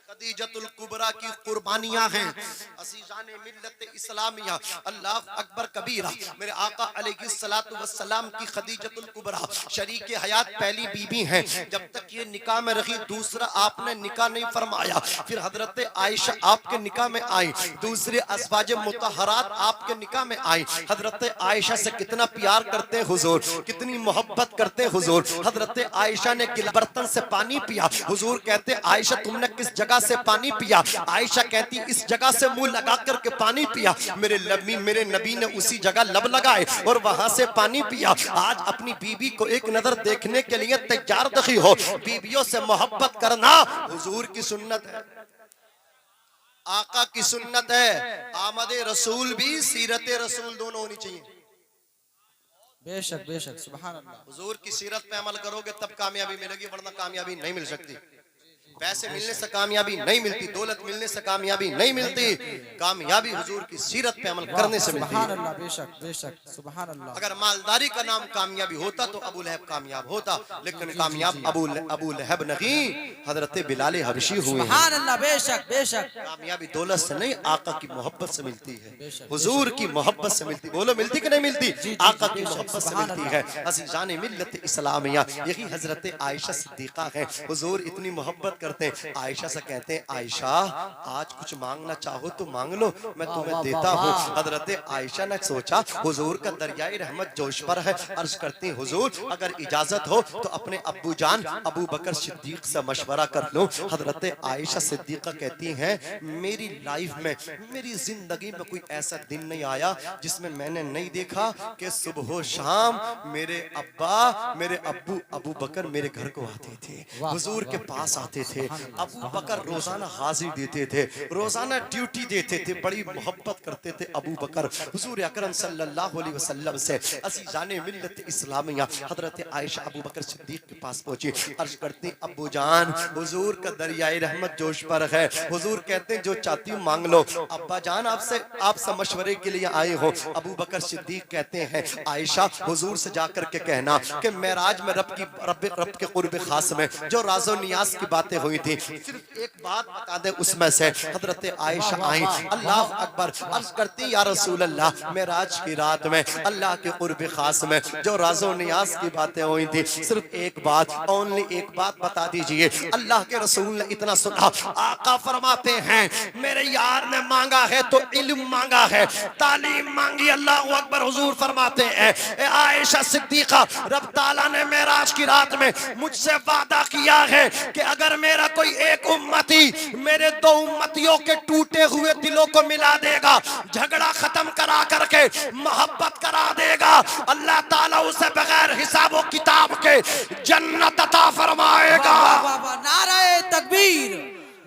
خدیجۃ الکبریٰ کی قربانیاں ہیں عزیزان ملت اسلامیہ. اللہ اکبر کبیرہ. میرے آقا علیہ الصلوۃ والسلام کی خدیجۃ الکبریٰ شریک حیات پہلی بیوی ہیں. جب تک یہ نکاح میں رہی دوسرا آپ نے نکاح نہیں فرمایا. پھر حضرت عائشہ آپ کے نکاح میں آئی, دوسرے ازواج مطہرات آپ کے نکاح میں آئی. حضرت عائشہ سے کتنا پیار کرتے حضور, کتنی محبت کرتے حضور. حضرت عائشہ نے برتن سے پانی پیا, حضور کہتے عائشہ تم نے کس جگہ سے پانی پیا؟ عائشہ کہتی اس جگہ سے منہ لگا کر کے پانی پیا. میرے نبی نے اسی جگہ لب لگائے اور وہاں سے پانی پیا. آج اپنی بیوی کو ایک نظر دیکھنے کے لیے تیار دکھی ہو. بیویوں سے محبت کرنا حضور کی سنت ہے, آقا کی سنت ہے. آمد رسول بھی سیرت رسول دونوں ہونی چاہیے. بے شک بے شک سبحان اللہ. حضور کی سیرت پہ عمل کرو گے تب کامیابی ملے گی, ورنہ کامیابی نہیں مل سکتی. پیسے ملنے سے کامیابی نہیں ملتی, دولت ملنے سے کامیابی نہیں ملتی, کامیابی حضور کی سیرت پہ عمل کرنے سے ملتی سبحان ہے. اللہ. بے شک بے شک سبحان اللہ. اگر مالداری کا نام کامیابی ہوتا تو ابو لہب کامیاب ہوتا, لیکن کامیاب ابو لہب نہیں, حضرت بلال حبشی ہوئے ہیں. سبحان اللہ. بے شک بے شک. کامیابی دولت سے نہیں, آقا کی محبت سے ملتی ہے, حضور کی محبت سے ملتی. بولو ملتی کہ نہیں ملتی؟ آقا کی محبت سے ملتی ہے. عزیزان ملت اسلامیہ یہی حضرت عائشہ صدیقہ ہے. حضور اتنی محبت کرتے ہیں. عائشہ سے کہتے ہیں عائشہ آج کچھ مانگنا چاہو تو مانگ لو, میں تمہیں دیتا ہوں. حضرت عائشہ نے سوچا حضور کا دریائے رحمت جوش پر ہے. عرض کرتی حضور اگر اجازت ہو تو اپنے ابو جان ابو بکر صدیق سے مشورہ کر لوں. حضرت عائشہ صدیقہ کہتی ہیں میری لائف میں, میری زندگی میں کوئی ایسا دن نہیں آیا جس میں میں نے نہیں دیکھا کہ صبح و شام میرے ابو بکر میرے گھر کو آتے تھے, حضور کے پاس آتے تھے. ابو بکر روزانہ حاضری دیتے تھے, روزانہ ڈیوٹی دیتے تھے, بڑی محبت کرتے تھے ابو بکر حضور اکرم صلی اللہ علیہ وسلم سے. عزیزان ملت اسلامیہ حضرت عائشہ ابو بکر صدیق کے پاس پہنچی. عرض کرتی ابو جان حضور کا دریائے رحمت جوش پر ہے. حضور کہتے ہیں جو چاہتی ہوں مانگ لو. ابا جان آپ سے مشورے کے لیے آئے ہو. ابو بکر صدیق کہتے ہیں عائشہ حضور سے جا کر کے کہنا کہ معراج میں رب کے قرب خاص میں جو راز و نیاز کی باتیں ہوئی تھی صرف ایک بات بتا دے اس میں سے. حضرت عائشہ آئیں, اللہ اکبر. عرض کرتی یا رسول اللہ معراج کی رات میں اللہ کے قرب خاص میں جو راز و نیاز کی باتیں ہوئی تھی صرف ایک بات, اونلی ایک بات بتا دیجئے. اللہ کے رسول نے اتنا سنا. آقا فرماتے ہیں میرے یار نے مانگا ہے تو علم مانگا ہے, تعلیم مانگی. اللہ اکبر. حضور فرماتے ہیں اے عائشہ صدیقہ رب تعالیٰ نے معراج کی رات میں مجھ سے وعدہ کیا ہے کہ اگر میرا کوئی ایک امتی میرے دو امتیوں کے ٹوٹے ہوئے دلوں کو ملا دے گا, جھگڑا ختم کرا کر کے محبت کرا دے گا, اللہ تعالیٰ اسے بغیر حساب و کتاب کے جنت عطا فرمائے گا. نعرہ تکبیر,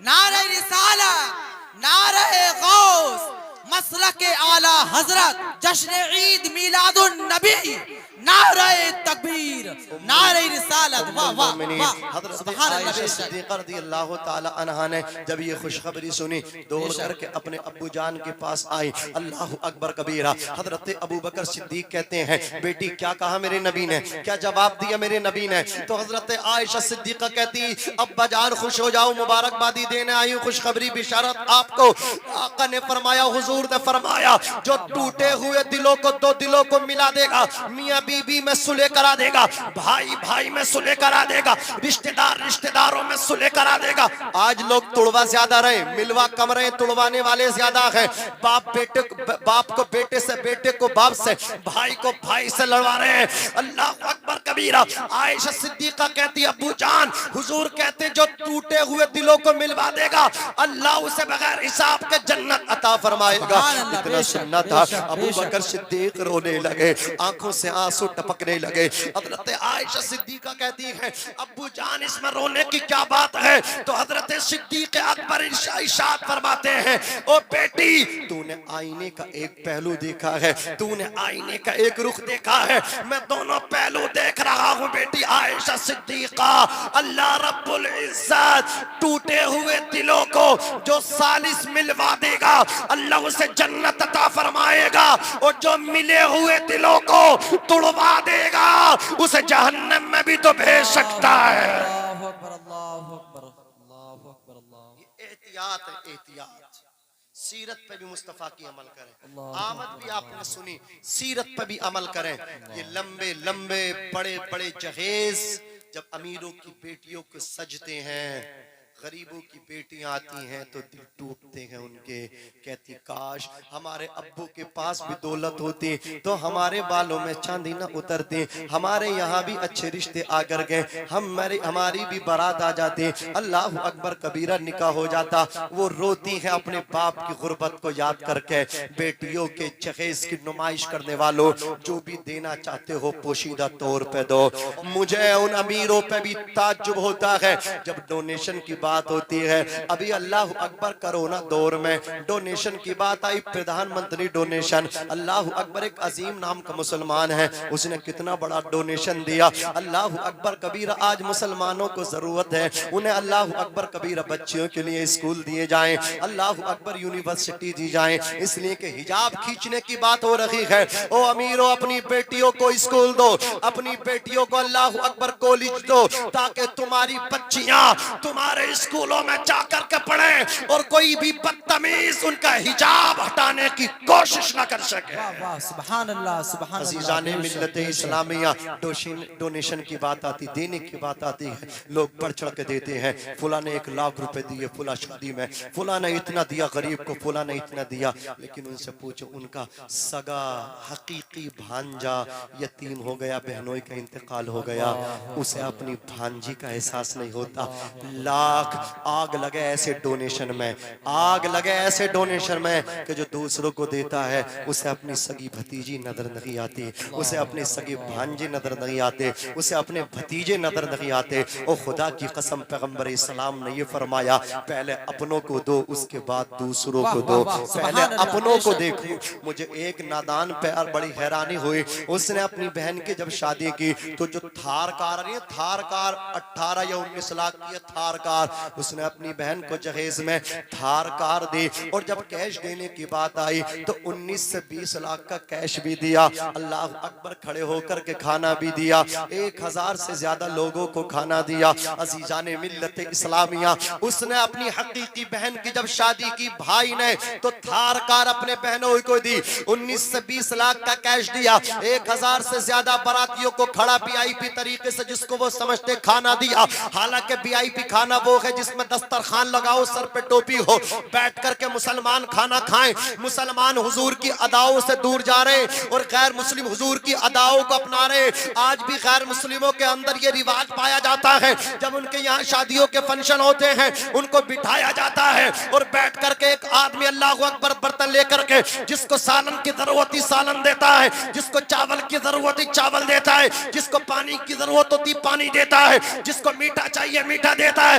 نعرہ رسالت, نعرہ غوث, مسلک اعلی حضرت جشن عید میلاد النبی، نعرہ تکبیر، نعرہ رسالت، واہ واہ واہ، حضرت سبحان اللہ عائشہ بے شک۔ صدیقہ رضی اللہ تعالی عنہا نے جب یہ خوشخبری سنی دوڑ کر کے اپنے ابو جان کے پاس آئی، اللہ اکبر کبیرہ۔ حضرت ابو بکر صدیق کہتے ہیں بیٹی کیا کہا میرے نبی نے، کیا جواب دیا میرے نبی نے؟ تو حضرت عائشہ صدیقہ کہتی ابا جان خوش ہو جاؤ، مبارکبادی دینے آئی ہوں، خوشخبری بشارت آپ کو۔ آقا نے فرمایا، حضور نے فرمایا جو ٹوٹے ہوئے دلوں کو دو دلوں کو ملا دے گا، میاں بی بی میں صلح کرا دے گا، بھائی بھائی میں صلح کرا دے گا، رشتہ دار رشتہ داروں میں صلح کرا دے گا۔ آج لوگ تڑوا زیادہ رہے، ملوا کم رہے، تڑوانے والے زیادہ ہیں۔ باپ کو بیٹے سے، بیٹے کو باپ سے، بھائی کو بھائی سے لڑوا رہے ہیں۔ اللہ اکبر کبیرہ۔ عائشہ صدیقہ کہتی ابو جان حضور کہتے جو ٹوٹے ہوئے دلوں کو ملوا دے گا اللہ اسے بغیر حساب کے جنت عطا فرمائے گا۔ سبحان اللہ، اتنا بے شک، سننا بے تھا، شک، ابو بے شک۔ بکر صدیق رونے لگے، آنکھوں سے آنسو ٹپکنے لگے۔ حضرت عائشہ صدیقہ کہتی ہے ابو جان اس میں رونے کی کیا بات ہے؟ تو حضرت صدیق اکبر ارشاد فرماتے ہیں او بیٹی تو نے آئینے کا ایک پہلو دیکھا ہے، تو نے آئینے کا ایک رخ دیکھا ہے، میں دونوں پہلو دیکھ رہا ہوں بیٹی عائشہ صدیقہ۔ اللہ رب العزت ٹوٹے ہوئے دلوں کو جو ثالث ملوا دے گا اللہ اسے جنت عطا فرمائے گا، اور جو ملے ہوئے دلوں کو توڑوا دے گا اسے جہنم میں بھی تو بھیج سکتا ہے۔ اللہ اکبر، اللہ اکبر، اللہ اکبر، اللہ۔ یہ احتیاط ہے، احتیاط۔ سیرت پہ بھی مصطفیٰ کی عمل کریں، آمد بھی آپ نے سنی، سیرت پہ بھی عمل کریں۔ یہ لمبے لمبے بڑے بڑے جہیز جب امیروں کی بیٹیوں کو سجتے ہیں، غریبوں کی بیٹیاں آتی ہیں تو دل ٹوٹتے ہیں ان کے، کہتی کاش ہمارے ابو کے پاس بھی دولت ہوتی تو ہمارے بالوں میں چاندی نہ اترتی، ہمارے یہاں بھی اچھے رشتے آ کر گئے، ہماری بھی بارات آ جاتی، اللہ اکبر کبیرہ نکاح ہو جاتا۔ وہ روتی ہیں اپنے باپ کی غربت کو یاد کر کے۔ بیٹیوں کے جہیز کی نمائش کرنے والوں جو بھی دینا چاہتے ہو پوشیدہ طور پہ دو۔ مجھے ان امیروں پہ بھی تعجب ہوتا ہے جب ڈونیشن کی بات ہوتی ہے۔ ابھی اللہ اکبر کرونا دور میں ڈونیشن کی بات آئی، پردھان منتری ڈونیشن، اللہ اکبر ایک عظیم نام کا مسلمان ہے، اس نے کتنا بڑا ڈونیشن دیا۔ اللہ اکبر کبیرہ آج مسلمانوں کو ضرورت ہے انہیں اللہ اکبر کبیرہ بچیوں کے لیے اسکول دیے جائیں، اللہ اکبر یونیورسٹی دی جائیں، اس لیے کہ حجاب کھینچنے کی بات ہو رہی ہے۔ او امیروں اپنی بیٹیوں کو اسکول دو، اپنی بیٹیوں کو اللہ اکبر کالج دو، تاکہ تمہاری بچیاں تمہارے اسکولوں میں جا کر کے پڑھیں اور کوئی بھی بدتمیز ان کا حجاب ہٹانے کی کوشش نہ کر سکے۔ واہ واہ، سبحان اللہ، سبحان اللہ۔ عزیزان بے شک، ملت بے شک۔ اسلامیہ، ڈونیشن کی بات آتی، دینے کی بات آتی ہے، لوگ بڑھ چڑھ کے دیتے ہیں، فلاں نے 1 لاکھ روپے دیے فلاں شادی میں، فلاں نے اتنا دیا غریب کو، فلاں نے اتنا دیا، لیکن ان سے پوچھو ان کا سگا حقیقی بھانجا یتیم ہو گیا، بہنوئی کا انتقال ہو گیا، اسے اپنی بھانجی کا احساس نہیں ہوتا۔ لاکھ آگ لگے ایسے ڈونیشن میں، آگ لگے ایسے ڈونیشن میں کہ جو دوسروں کو دیتا ہے اسے اپنی سگی بھتیجی نظر نہیں آتی، اسے اپنی سگی بھانجے نظر نہیں آتے، اسے اپنے بھتیجے نظر نہیں آتے۔ او خدا کی قسم پیغمبر اسلام نے یہ فرمایا پہلے اپنوں کو دو اس کے بعد دوسروں کو دو، پہلے اپنوں کو دیکھو۔ مجھے ایک نادان پہ بڑی حیرانی ہوئی، اس نے اپنی بہن کی جب شادی کی تو جو تھار کار نہیں، تھار کار 18 یا 19 لاکھ کی تھار کار، اس نے اپنی بہن کو جہیز میں تھار کار دی، اور جب کیش دینے کی بات آئی تو 19 سے 20 لاکھ کا کیش بھی دیا، اللہ اکبر کھڑے ہو کر کے کھانا بھی دیا، 1000 سے زیادہ لوگوں کو کھانا دیا۔ عزیزان ملت اسلامیہ، اس نے اپنی حقیقی بہن کی جب شادی کی بھائی نے تو تھار کار اپنے بہنوں کو دی، 19 سے 20 لاکھ کا کیش دیا، 1000 سے زیادہ براتیوں کو کھڑا VIP طریقے سے جس کو وہ سمجھتے کھانا دیا۔ حالانکہ VIP کھانا وہ ہے جس میں دسترخوان لگاؤ، سر پہ ٹوپی ہو، بیٹھ کر کے مسلمان کھانا کھائیں۔ مسلمان حضور کی اداؤں سے دور جا رہے اور غیر مسلم حضور کی اداؤں کو اپنا رہے۔ آج بھی غیر مسلموں کے اندر یہ رواج پایا جاتا ہے، جب ان کے یہاں شادیوں کے فنکشن ہوتے ہیں ان کو بٹھایا جاتا ہے اور بیٹھ کر کے ایک آدمی اللہ اکبر برتن لے کر کے جس کو سالن کی ضرورت ہی سالن دیتا ہے، جس کو چاول کی ضرورت ہی چاول دیتا ہے، جس کو پانی کی ضرورت ہوتی پانی دیتا ہے، جس کو میٹھا چاہیے میٹھا دیتا ہے۔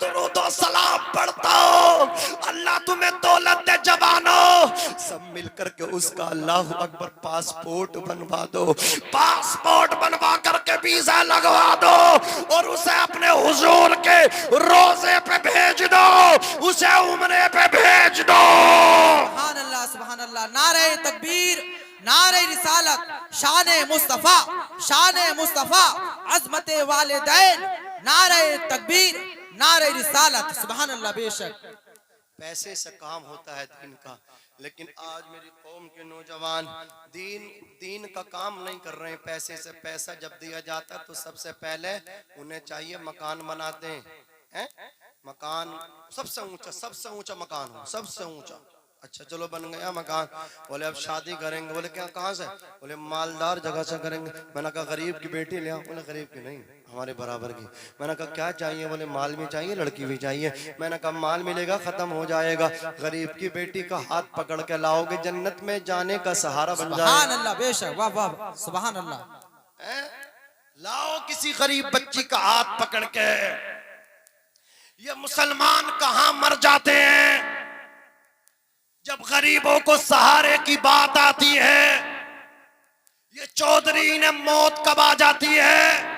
درود و سلام پڑھتا ہوں، اللہ تمہیں دولت دے جوانوں، سب مل کر کے اس کا اللہ اکبر پاسپورٹ بنوا دو، پاسپورٹ بنوا کر کے ویزا لگوا دو اور اسے اپنے حضور کے روزے پہ بھیج دو، اسے عمرے پہ بھیج دو۔ سبحان اللہ سبحان اللہ، نعرہ تکبیر، نعرہ رسالت، شان مصطفیٰ، شان مصطفیٰ، عظمت والدین، نعرہ تکبیر، نعرہ رسالت، سبحان اللہ بے شک۔ پیسے سے کام ہوتا ہے دین کا، لیکن آج میری قوم کے نوجوان دین کا کام نہیں کر رہے ہیں۔ پیسے سے پیسہ جب دیا جاتا تو سب سے پہلے انہیں چاہیے مکان بناتے ہیں، مکان سب سے اونچا مکان ہو، سب سے اونچا۔ اچھا چلو بن گیا مکان، بولے اب شادی کریں گے، بولے کیا کہاں سے؟ بولے مالدار جگہ سے کریں گے۔ میں نے کہا غریب کی بیٹی لے آؤ، بولے غریب کی نہیں، ہمارے برابر کی۔ میں نے کہا کیا چاہیے؟ بولے مال بھی چاہیے، لڑکی بھی چاہیے۔ میں نے کہا مال ملے گا ختم ہو جائے گا، غریب کی بیٹی کا ہاتھ پکڑ کے لاؤ گے جنت میں جانے کا سہارا بن جائے سبحان اللہ بے شک، واہ واہ سبحان اللہ۔ لاؤ کسی غریب بچی کا ہاتھ پکڑ کے۔ یہ مسلمان کہاں مر جاتے ہیں جب غریبوں کو سہارے کی بات آتی ہے، یہ چودھری نے موت کب آ جاتی ہے؟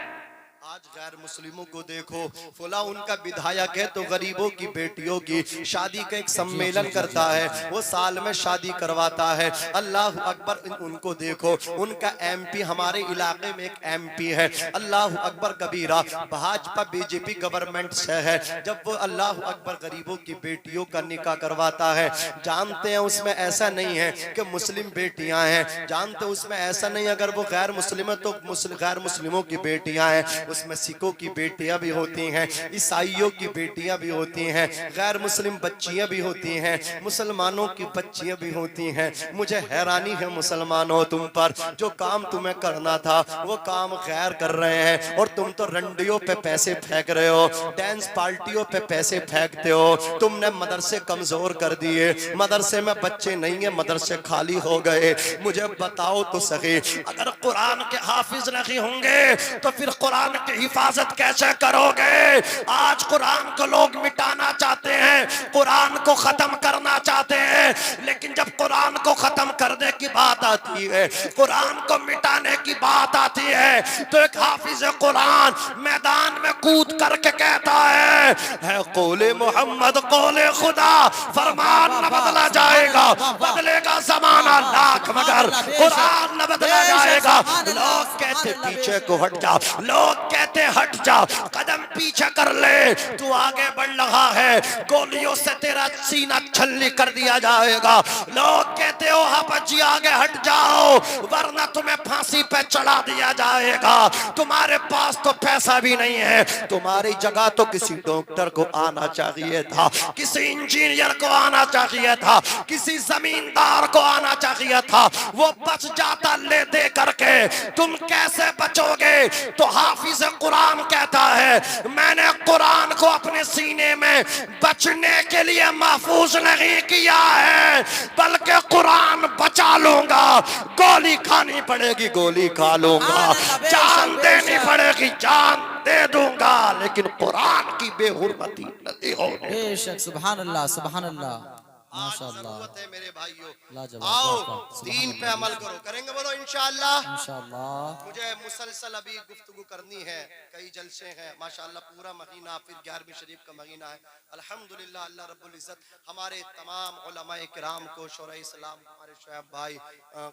آج غیر مسلموں کو دیکھو، فلاں ان کا بدھایک ہے تو غریبوں کی بیٹیوں کی شادی کا ایک سمیلن کرتا ہے، وہ سال میں شادی کرواتا ہے۔ اللہ اکبر، ان کو دیکھو، ان کا ایم پی ہمارے علاقے میں ایک ایم پی ہے، اللہ اکبر کبیرہ، Bhajpa B J P government سے ہے۔ جب وہ اللہ اکبر غریبوں کی بیٹیوں کا نکاح کرواتا ہے، جانتے ہیں اس میں ایسا نہیں ہے کہ مسلم بیٹیاں ہیں، جانتے ہیں اس میں ایسا نہیں، اگر وہ غیر مسلم ہے تو غیر مسلموں کی بیٹیاں ہیں، اس میں سکھوں کی بیٹیاں بھی ہوتی ہیں، عیسائیوں کی بیٹیاں بھی ہوتی ہیں، غیر مسلم بچیاں بھی ہوتی ہیں، مسلمانوں کی بچیاں بھی ہوتی ہیں۔ مجھے حیرانی ہے مسلمانوں تم پر، جو کام تمہیں کرنا تھا وہ کام غیر کر رہے ہیں، اور تم تو رنڈیوں پہ پیسے پھینک رہے ہو، ڈانس پارٹیوں پہ پیسے پھینکتے ہو۔ تم نے مدرسے کمزور کر دیے، مدرسے میں بچے نہیں ہیں، مدرسے خالی ہو گئے۔ مجھے بتاؤ تو صحیح، اگر قرآن کے حافظ نہیں ہوں گے تو پھر قرآن کی حفاظت کیسے کرو گے؟ آج قرآن کو لوگ مٹانا چاہتے ہیں، قرآن کو ختم کرنا چاہتے ہیں، لیکن جب قرآن کو ختم کرنے کی بات آتی ہے، قرآن کو مٹانے کی بات آتی ہے، تو ایک حافظ قرآن میدان میں کود کر کے کہتا ہے قول محمد قول خدا، فرمان نہ بدلا جائے گا، بدلے گا زمانہ لاکھ مگر قرآن نہ بدلا جائے گا۔ لوگ کہتے پیچھے کو ہٹ جا، لوگ کہتے ہٹ جا، قدم پیچھے کر لے، تو آگے بڑھ رہا ہے، گولیوں سے تیرا سینہ چھلنی کر دیا جائے گا۔ لوگ کہتے ہو بچی آگے ہٹ جاؤ ورنہ تمہیں پھانسی پہ چڑھا دیا جائے گا، تمہارے پاس تو پیسہ بھی نہیں ہے۔ تمہاری جگہ تو کسی ڈاکٹر کو آنا چاہیے تھا، کسی انجینئر کو آنا چاہیے تھا، کسی زمیندار کو آنا چاہیے تھا، وہ بچ جاتا لے دے کر کے، تم کیسے بچو گے؟ تو حافظ قرآن کہتا ہے میں نے قرآن کو اپنے سینے میں بچنے کے لیے محفوظ نہیں کیا ہے، بلکہ قرآن بچا لوں گا، گولی کھانی پڑے گی گولی کھا لوں گا، جان دینی پڑے گی جان دے دوں گا، لیکن قرآن کی بے حرمتی نہیں ہوگی۔ بے شک سبحان اللہ سبحان اللہ آج ماشاءاللہ ضرورت ہے میرے بھائیوں، لاجواب، آؤ واہ، دین پہ عمل کرو، کریں گے بولو انشاءاللہ۔ انشاءاللہ مجھے مسلسل ابھی گفتگو کرنی ہے، کئی جلسے ہیں ماشاءاللہ، پورا مہینہ پھر 11ویں شریف کا مہینہ ہے۔ الحمدللہ اللہ رب العزت ہمارے تمام علماء کرام کو، شورا اسلام ہمارے شعیب بھائی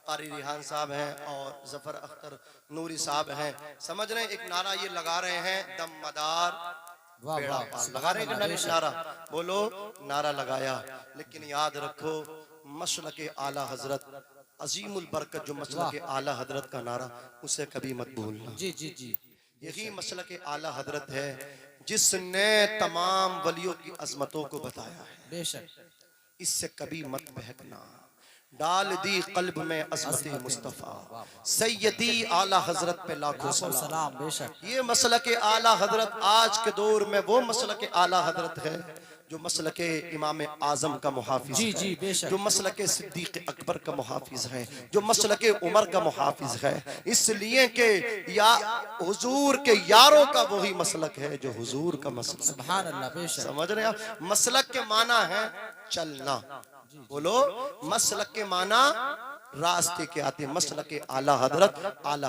قاری ریحان صاحب ہیں اور ظفر اختر نوری صاحب ہیں، سمجھ رہے ہیں ایک نعرہ یہ لگا رہے ہیں دم مدار واہ بیڑا واہ پار، لگا رہے ہیں کہ نہیں نعرہ؟ بولو نعرہ لگایا، لیکن یاد رکھو مسلک اعلی حضرت عظیم البرکت جو مسلک اعلی حضرت کا نعرہ، اسے کبھی مت بھولنا۔ جی جی جی یہی مسلک اعلی حضرت ہے جس نے تمام ولیوں کی عظمتوں کو بتایا ہے، بے شک اس سے کبھی مت بہکنا۔ ڈال دی قلب میں عظمت مصطفیٰ سیدی اعلی حضرت پہ لاکھوں سلام. سلام بے شک. یہ مسلک اعلی حضرت آج کے دور میں وہ مسلک اعلی حضرت ہے جو مسلک امام اعظم کا محافظ جی ہے, جی بے شک. جو مسلک صدیق اکبر کا محافظ ہے, جو مسلک عمر کا محافظ ہے, اس لیے کہ یا حضور کے یاروں کا وہی مسلک ہے جو حضور کا مسلک. سبحان اللہ بے شک. سمجھ رہے ہیں آپ؟ مسلک کے معنی ہے چلنا. بولو مسلک کے معنی راستے کے آتے ہیں. مسلک اعلی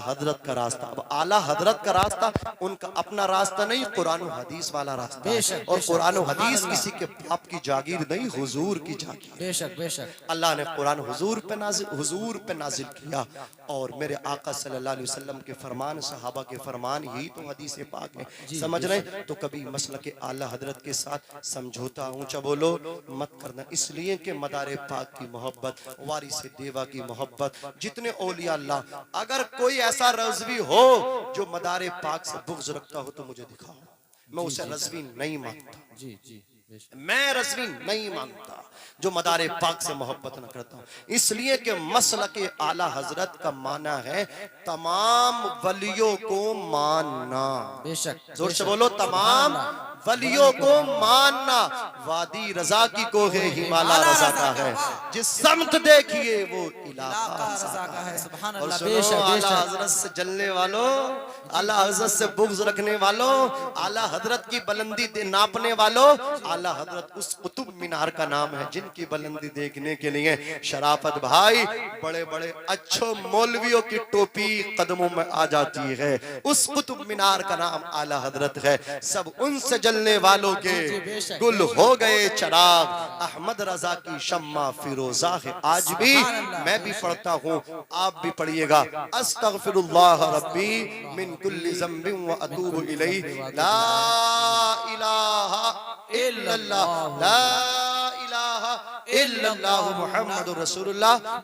حضرت کا راستہ. اب اعلی حضرت کا راستہ ان کا اپنا راستہ نہیں, قرآن و حدیث والا راستہ ہے. اور قرآن و حدیث کسی کے باپ کی جاگیر نہیں, حضور کی جاگیر. بے شک بے شک. اللہ نے قرآن حضور پہ نازل کیا, اور میرے آقا صلی اللہ علیہ وسلم کے فرمان, صحابہ کے فرمان ہی تو حدیث پاک ہے. سمجھ رہے ہیں؟ تو کبھی مسلک اعلی حضرت کے ساتھ سمجھوتا اونچا بولو مت کرنا, اس لیے کہ مدار پاک کی محبت, وارث دیوا کی محبت, جتنے اولیاء اللہ, اگر کوئی ایسا رضوی ہو جو مدار پاک سے بغض رکھتا ہو تو مجھے دکھاؤ, میں اسے رضوی نہیں مانتا. جی جی بے شک. میں رضوی نہیں مانتا جو مدار پاک سے محبت نہ کرتا ہوں. اس لیے کہ مسلک اعلی حضرت کا معنی ہے تمام ولیوں کو ماننا. بے شک. زور سے بولو, تمام ولیوں کو ماننا. وادی رضا کی کوہ ہمالا رضا کا ہے, جس سمت دیکھیے وہ علاقہ رضا کا ہے. سبحان اور اللہ بے سنو, شک بے اعلی شک. حضرت سے جلنے والوں, اعلی حضرت سے بغض رکھنے والوں, اعلی حضرت کی بلندی ناپنے والوں, اعلی حضرت اس قطب مینار کا نام ہے جن کی بلندی دیکھنے کے لیے شرافت بھائی بڑے بڑے اچھو مولویوں کی ٹوپی قدموں میں آ جاتی ہے. اس قطب مینار کا نام اعلی حضرت ہے. سب ان سے جلنے والوں کے گل ہو گئے چراغ, احمد رضا کی شمع فیروزہ ہے آج بھی. میں بھی پڑھتا ہوں, آپ بھی پڑھیے گا. استغفر اللہ ربی من کل ذنب و اتوب الیہ, لا الہ الا اللہ, لا الہ الا اللہ, محمد رسول اللہ.